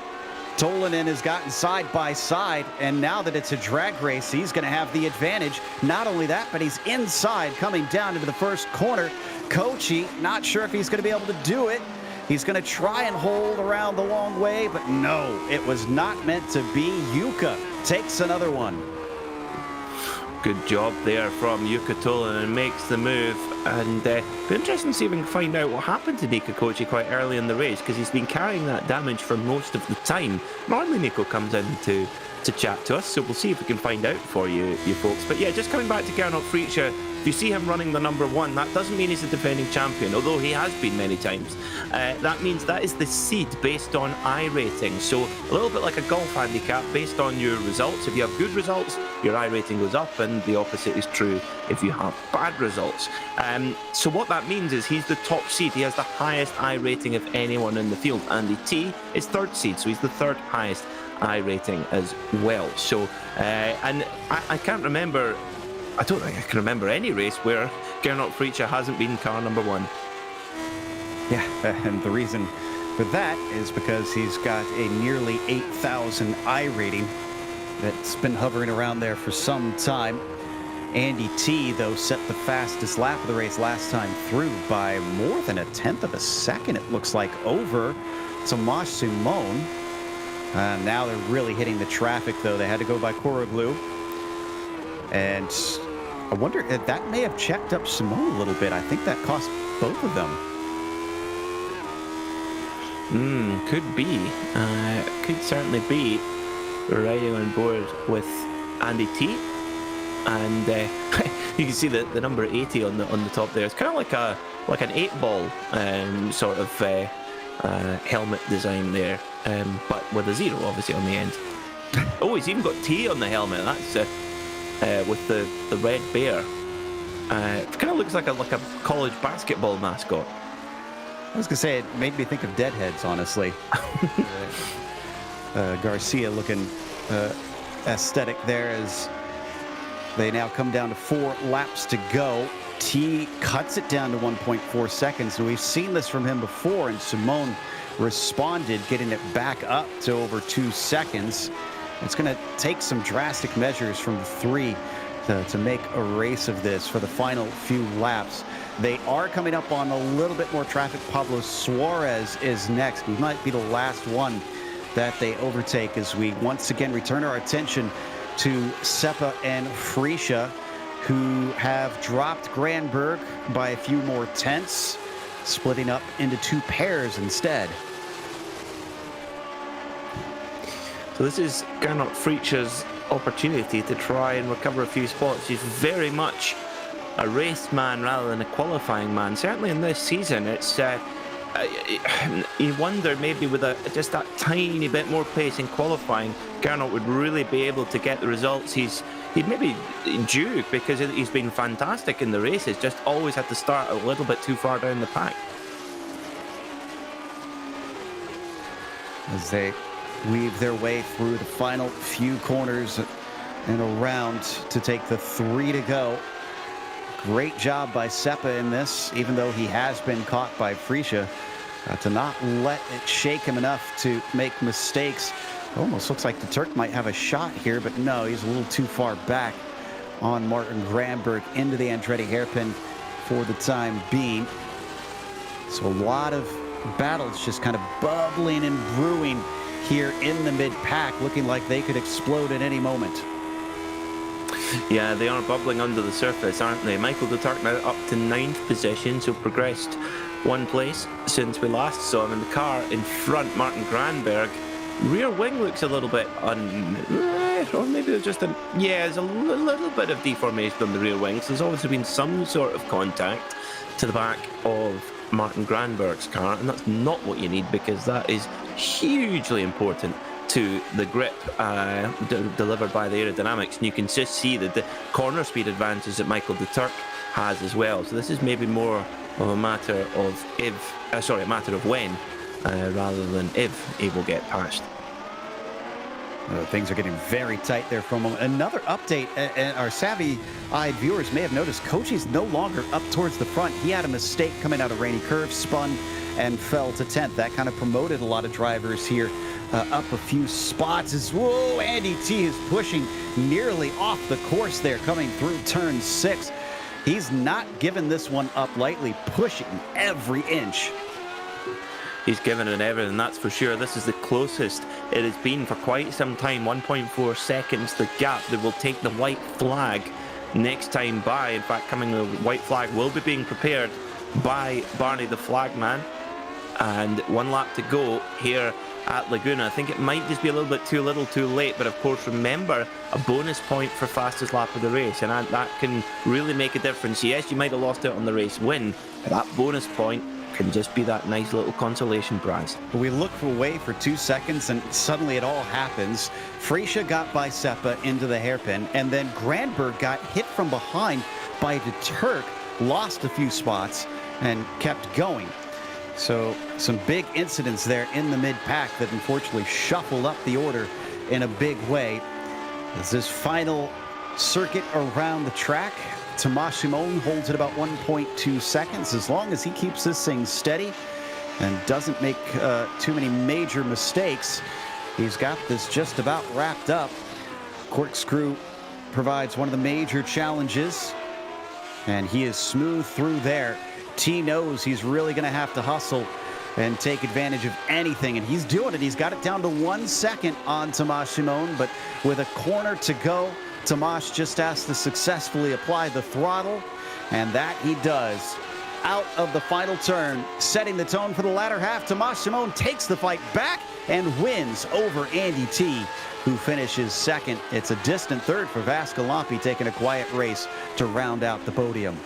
Tolanen has gotten side by side, and now that it's a drag race, he's going to have the advantage. Not only that, but he's inside coming down into the first corner. Kochi, not sure if he's going to be able to do it. He's going to try and hold around the long way, but no, it was not meant to be. Jukka takes another one. Good job there from Jukka Tolanen, makes the move, and be interesting to see if we can find out what happened to Nico Kochi quite early in the race, because he's been carrying that damage for most of the time. Normally Nico comes in to chat to us, so we'll see if we can find out for you folks. But yeah, just coming back to Gernot Friscia, if you see him running the number 1, that doesn't mean he's a defending champion, although he has been many times. That means that is the seed based on iRating. So a little bit like a golf handicap based on your results. If you have good results, your iRating goes up, and the opposite is true if you have bad results. So what that means is he's the top seed. He has the highest iRating of anyone in the field. Andy T is 3rd seed, so he's the 3rd highest iRating as well. So, and I can't remember, I don't think I can remember any race where Gernot Friscia hasn't been car number 1. Yeah, and the reason for that is because he's got a nearly 8,000 iRating that's been hovering around there for some time. Andy T, though, set the fastest lap of the race last time through by more than 1/10 of a second, it looks like, over Tomasz Simon. Now they're really hitting the traffic, though. They had to go by Koroglu. And I wonder if that may have checked up Simone a little bit. I think that cost both of them. Could be. Could certainly be. Riding on board with Andy T. And you can see the number 80 on the top there. It's kind of like an 8-ball sort of helmet design there, but with a 0 obviously on the end. Oh, he's even got T on the helmet. That's with the red bear. It kind of looks like a college basketball mascot. I was gonna say it made me think of Deadheads, honestly. Garcia looking aesthetic there as they now come down to 4 laps to go. T cuts it down to 1.4 seconds, and we've seen this from him before, and Simone responded, getting it back up to over 2 seconds. It's going to take some drastic measures from the 3 to make a race of this for the final few laps. They are coming up on a little bit more traffic. Pablo Suarez is next. He might be the last one that they overtake as we once again return our attention to Seppa and Friscia, who have dropped Granberg by a few more tenths, splitting up into 2 pairs instead. So this is Gernot Friscia's opportunity to try and recover a few spots. He's very much a race man rather than a qualifying man. Certainly in this season, it's you wonder maybe with just that tiny bit more pace in qualifying, Gernot would really be able to get the results he'd maybe due, because he's been fantastic in the races, just always had to start a little bit too far down the pack. As they weave their way through the final few corners and around to take the 3 to go. Great job by Seppa in this, even though he has been caught by Friscia, to not let it shake him enough to make mistakes. Almost looks like the Turk might have a shot here, but no, he's a little too far back on Martin Granberg into the Andretti hairpin for the time being. So a lot of battles just kind of bubbling and brewing here in the mid-pack, looking like they could explode at any moment. Yeah, they are bubbling under the surface, aren't they? Michael de Turk now up to 9th position, so progressed 1 place since we last saw him in the car. In front, Martin Granberg. Rear wing looks a little bit or maybe it's just there's a little bit of deformation on the rear wing, so there's obviously been some sort of contact to the back of Martin Granberg's car, and that's not what you need, because that is hugely important to the grip delivered by the aerodynamics, and you can just see that the corner speed advantage that Michael de Turk has as well. So this is maybe more of a matter of when rather than if he will get past. Things are getting very tight there for a moment. Another update, and our savvy-eyed viewers may have noticed, Kochi's no longer up towards the front. He had a mistake coming out of Rainy Curve, spun and fell to 10th. That kind of promoted a lot of drivers here up a few spots. Whoa, Andy T is pushing nearly off the course there, coming through turn 6. He's not giving this one up lightly, pushing every inch. He's given it everything, that's for sure. This is the closest it has been for quite some time. 1.4 seconds, the gap that will take the white flag next time by. In fact, the white flag will be being prepared by Barney the flagman. And 1 lap to go here at Laguna. I think it might just be a little bit too little too late, but of course remember, a bonus point for fastest lap of the race, and that can really make a difference. Yes, you might have lost out on the race win, but that bonus point can just be that nice little consolation prize. We look away for 2 seconds, and suddenly it all happens. Freisha got by Seppa into the hairpin, and then Granberg got hit from behind by de Turk, lost a few spots, and kept going. So some big incidents there in the mid-pack that unfortunately shuffled up the order in a big way. As this final circuit around the track, Tomas Simon holds it about 1.2 seconds. As long as he keeps this thing steady and doesn't make too many major mistakes, he's got this just about wrapped up. Corkscrew provides one of the major challenges, and he is smooth through there. T knows he's really going to have to hustle and take advantage of anything, and he's doing it. He's got it down to 1 second on Tomas Simon, but with a corner to go, Tomas just has to successfully apply the throttle, and that he does. Out of the final turn, setting the tone for the latter half, Tomas Simon takes the fight back and wins over Andy T, who finishes second. It's a distant third for Vascalampi, taking a quiet race to round out the podium.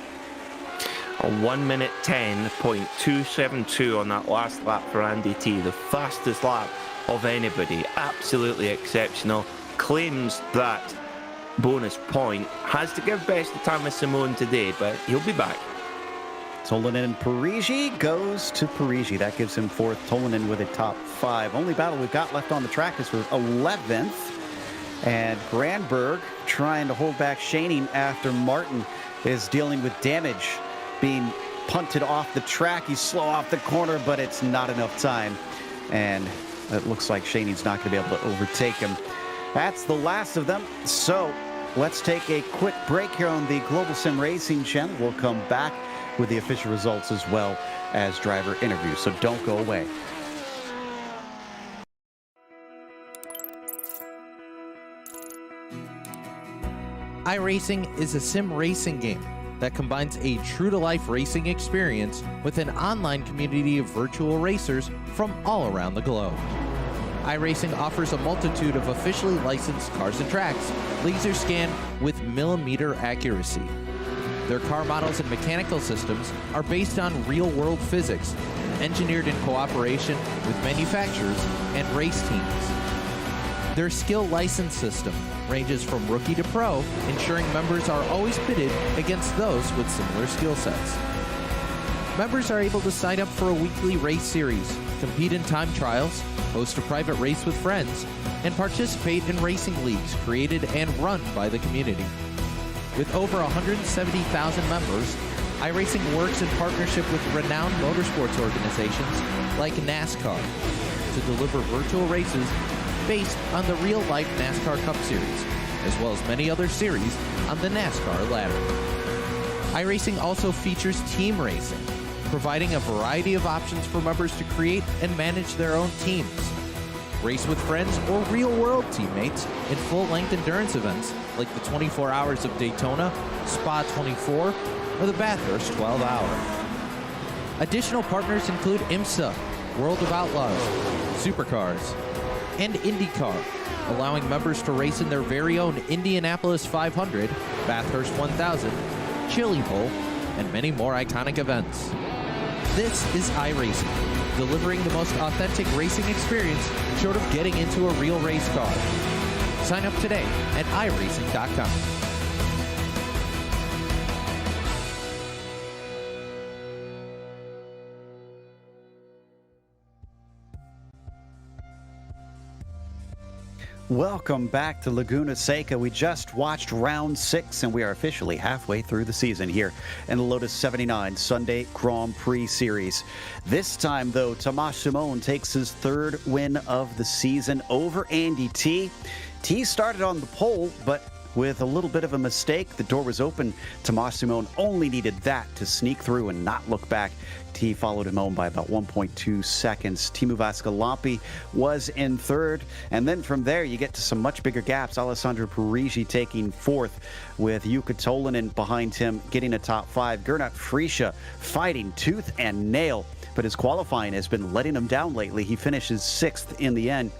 A 1 minute 10.272 on that last lap for Andy T, the fastest lap of anybody. Absolutely exceptional. Claims that bonus point. Has to give best to Thomas Simon today, but he'll be back. Tolanen Parigi goes to Parigi. That gives him 4th. Tolanen with a top 5. Only battle we've got left on the track is for 11th. And Granberg trying to hold back Shaning after Martin is dealing with damage, being punted off the track. He's slow off the corner, but it's not enough time. And it looks like Shaney's not going to be able to overtake him. That's the last of them. So let's take a quick break here on the Global Sim Racing Channel. We'll come back with the official results as well as driver interviews. So don't go away. iRacing is a sim racing game that combines a true-to-life racing experience with an online community of virtual racers from all around the globe. iRacing offers a multitude of officially licensed cars and tracks, laser scanned with millimeter accuracy. Their car models and mechanical systems are based on real-world physics, engineered in cooperation with manufacturers and race teams. Their skill license system ranges from rookie to pro, ensuring members are always pitted against those with similar skill sets. Members are able to sign up for a weekly race series, compete in time trials, host a private race with friends, and participate in racing leagues created and run by the community. With over 170,000 members, iRacing works in partnership with renowned motorsports organizations like NASCAR to deliver virtual races based on the real-life NASCAR Cup Series, as well as many other series on the NASCAR ladder. iRacing also features team racing, providing a variety of options for members to create and manage their own teams. race with friends or real-world teammates in full-length endurance events like the 24 Hours of Daytona, Spa 24, or the Bathurst 12-Hour. Additional partners include IMSA, World of Outlaws, Supercars, and IndyCar, allowing members to race in their very own Indianapolis 500, Bathurst 1000, Chili Bowl, and many more iconic events. This is iRacing, delivering the most authentic racing experience short of getting into a real race car. Sign up today at iRacing.com. Welcome back to Laguna Seca. We just watched round 6, and we are officially halfway through the season here in the Lotus 79 Sunday Grand Prix Series. This time, though, Tomas Simon takes his 3rd win of the season over Andy T. T started on the pole, but with a little bit of a mistake, the door was open. Tomas Simon only needed that to sneak through and not look back. T followed him home by about 1.2 seconds. Teemu Väisälä was in 3rd, and then from there you get to some much bigger gaps. Alessandro Parigi taking 4th, with Jukka Tolinen behind him getting a top 5. Gernot Friese fighting tooth and nail, but his qualifying has been letting him down lately. He finishes 6th in the end.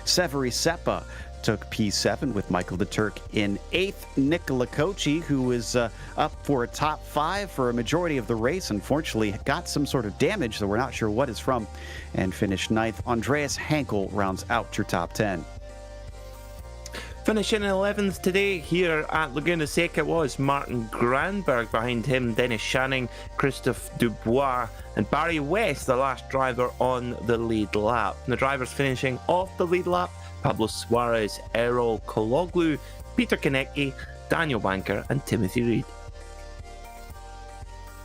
Severi Sepä took P7 with Michael de Turk in 8th. Nicola Cocci, who was up for a top 5 for a majority of the race, unfortunately got some sort of damage, though we're not sure what is from, and finished 9th. Andreas Henkel rounds out your top 10. Finishing in 11th today here at Laguna Seca was Martin Granberg. Behind him, Dennis Shanning, Christophe Dubois, and Barry West, the last driver on the lead lap. And the drivers finishing off the lead lap: Pablo Suarez, Errol Kologlu, Peter Konecki, Daniel Banker, and Timothy Reed.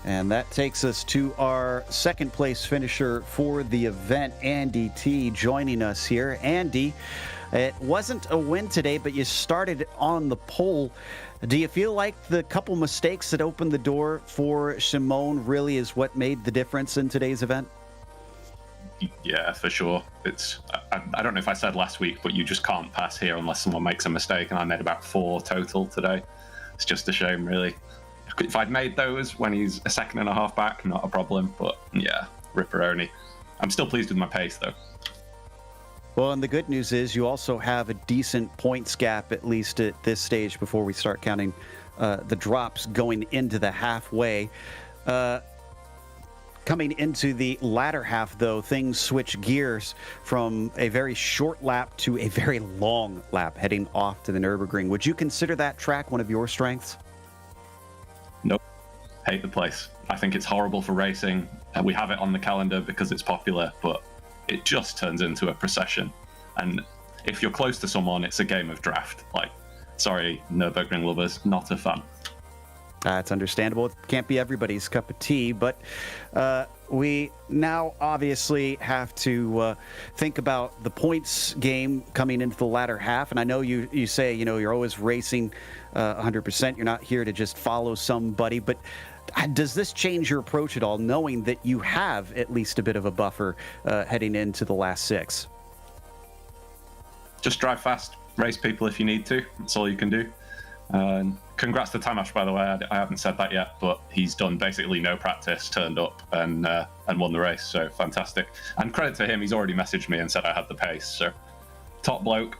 And that takes us to our 2nd place finisher for the event, Andy T, joining us here. Andy, it wasn't a win today, but you started on the pole. Do you feel like the couple mistakes that opened the door for Simone really is what made the difference in today's event? Yeah, for sure. I don't know if I said last week, but you just can't pass here unless someone makes a mistake, and I made about 4 total today. It's just a shame, really. If I'd made those when he's a 2.5 back, not a problem, but yeah, Ripperoni. I'm still pleased with my pace, though. Well, and the good news is you also have a decent points gap, at least at this stage, before we start counting the drops going into the halfway. Coming into the latter half, though, things switch gears from a very short lap to a very long lap heading off to the Nürburgring. Would you consider that track one of your strengths? Nope. Hate the place. I think it's horrible for racing. We have it on the calendar because it's popular, but it just turns into a procession. And if you're close to someone, it's a game of draft. Like, sorry, Nürburgring lovers, not a fan. It's understandable. It can't be everybody's cup of tea, but we now obviously have to think about the points game coming into the latter half. And I know you say, you're always racing 100%. You're not here to just follow somebody, but does this change your approach at all, knowing that you have at least a bit of a buffer heading into the last 6? Just drive fast, race people if you need to. That's all you can do. Congrats to Tamas, by the way. I haven't said that yet, but he's done basically no practice, turned up and won the race. So fantastic. And credit to him, he's already messaged me and said I had the pace. So top bloke.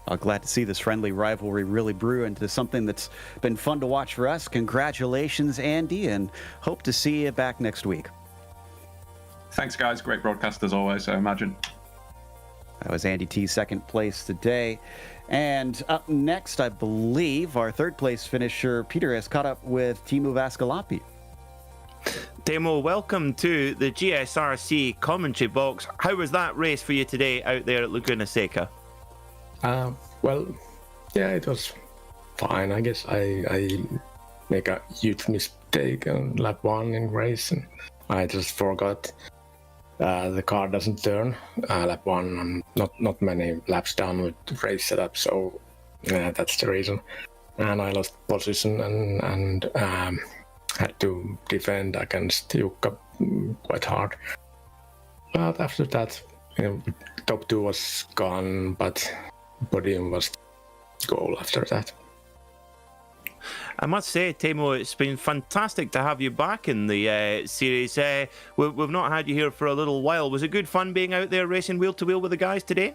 I'm glad to see this friendly rivalry really brew into something that's been fun to watch for us. Congratulations, Andy, and hope to see you back next week. Thanks, guys. Great broadcast as always, I imagine. That was Andy T, 2nd place today. And up next, I believe, our 3rd place finisher, Peter, has caught up with Teemu Väisälä. Teemu, welcome to the GSRC commentary box. How was that race for you today out there at Laguna Seca? Well, yeah, it was fine. I guess I make a huge mistake on lap 1 in race, and I just forgot the car doesn't turn. Lap 1, I'm not many laps down with race setup, so that's the reason. And I lost position and had to defend against Jukka quite hard. But after that, top 2 was gone, but podium was goal after that. I must say, Teemu, it's been fantastic to have you back in the series. We've not had you here for a little while. Was it good fun being out there racing wheel to wheel with the guys today?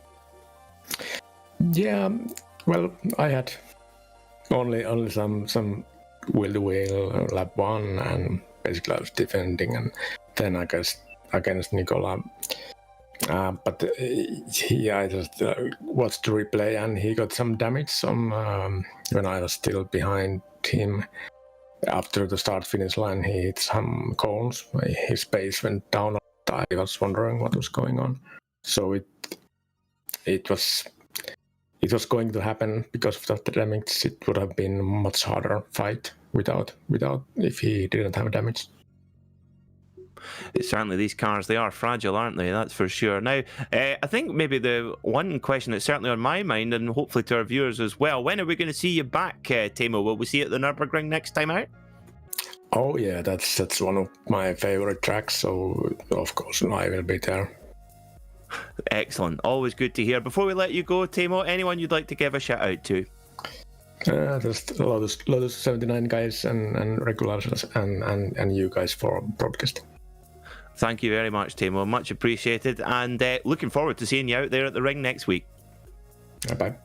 Yeah, well, I had only some wheel to wheel lap 1, and basically I was defending, and then I guess against Nicola. But I just watched the replay, and he got some damage when I was still behind him. After the start-finish line, he hit some cones. His pace went down. I was wondering what was going on. So it was going to happen because of that damage. It would have been a much harder fight without if he didn't have damage. Certainly, these cars, they are fragile, aren't they? That's for sure. Now, I think maybe the one question that's certainly on my mind, and hopefully to our viewers as well, when are we going to see you back, Teemu? Will we see you at the Nürburgring next time out? Oh yeah, that's one of my favorite tracks, so of course I will be there. Excellent. Always good to hear. Before we let you go, Teemu, anyone you'd like to give a shout out to? Just Lotus 79 guys and regulars and you guys for broadcasting. Thank you very much, Teemu. Much appreciated. And looking forward to seeing you out there at the ring next week. Bye.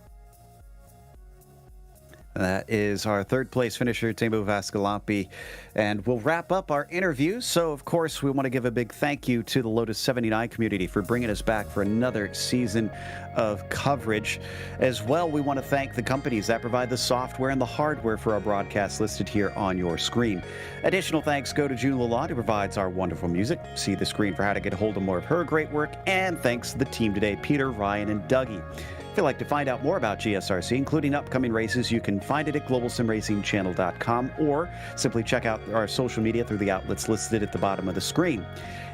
That is our third place finisher, Teemu Vaskilampi. And we'll wrap up our interview. So, of course, we want to give a big thank you to the Lotus 79 community for bringing us back for another season of coverage. As well, we want to thank the companies that provide the software and the hardware for our broadcast listed here on your screen. Additional thanks go to June Lalonde, who provides our wonderful music. See the screen for how to get a hold of more of her great work. And thanks to the team today, Peter, Ryan, and Dougie. If you'd like to find out more about GSRC, including upcoming races, you can find it at globalsimracingchannel.com or simply check out our social media through the outlets listed at the bottom of the screen.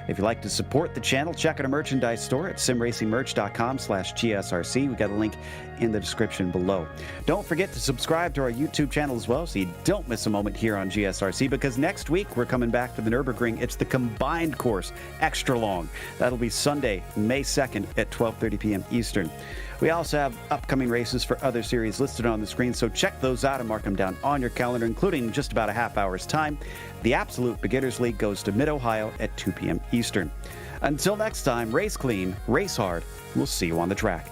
If you'd like to support the channel, check out our merchandise store at simracingmerch.com/GSRC. We got a link in the description below. Don't forget to subscribe to our YouTube channel as well so you don't miss a moment here on GSRC, because next week we're coming back for the Nürburgring. It's the combined course, extra long. That'll be Sunday, May 2nd at 12:30 p.m. Eastern. We also have upcoming races for other series listed on the screen, so check those out and mark them down on your calendar, including just about a half hour's time. The Absolute Beginners League goes to Mid-Ohio at 2 p.m. Eastern. Until next time, race clean, race hard. We'll see you on the track.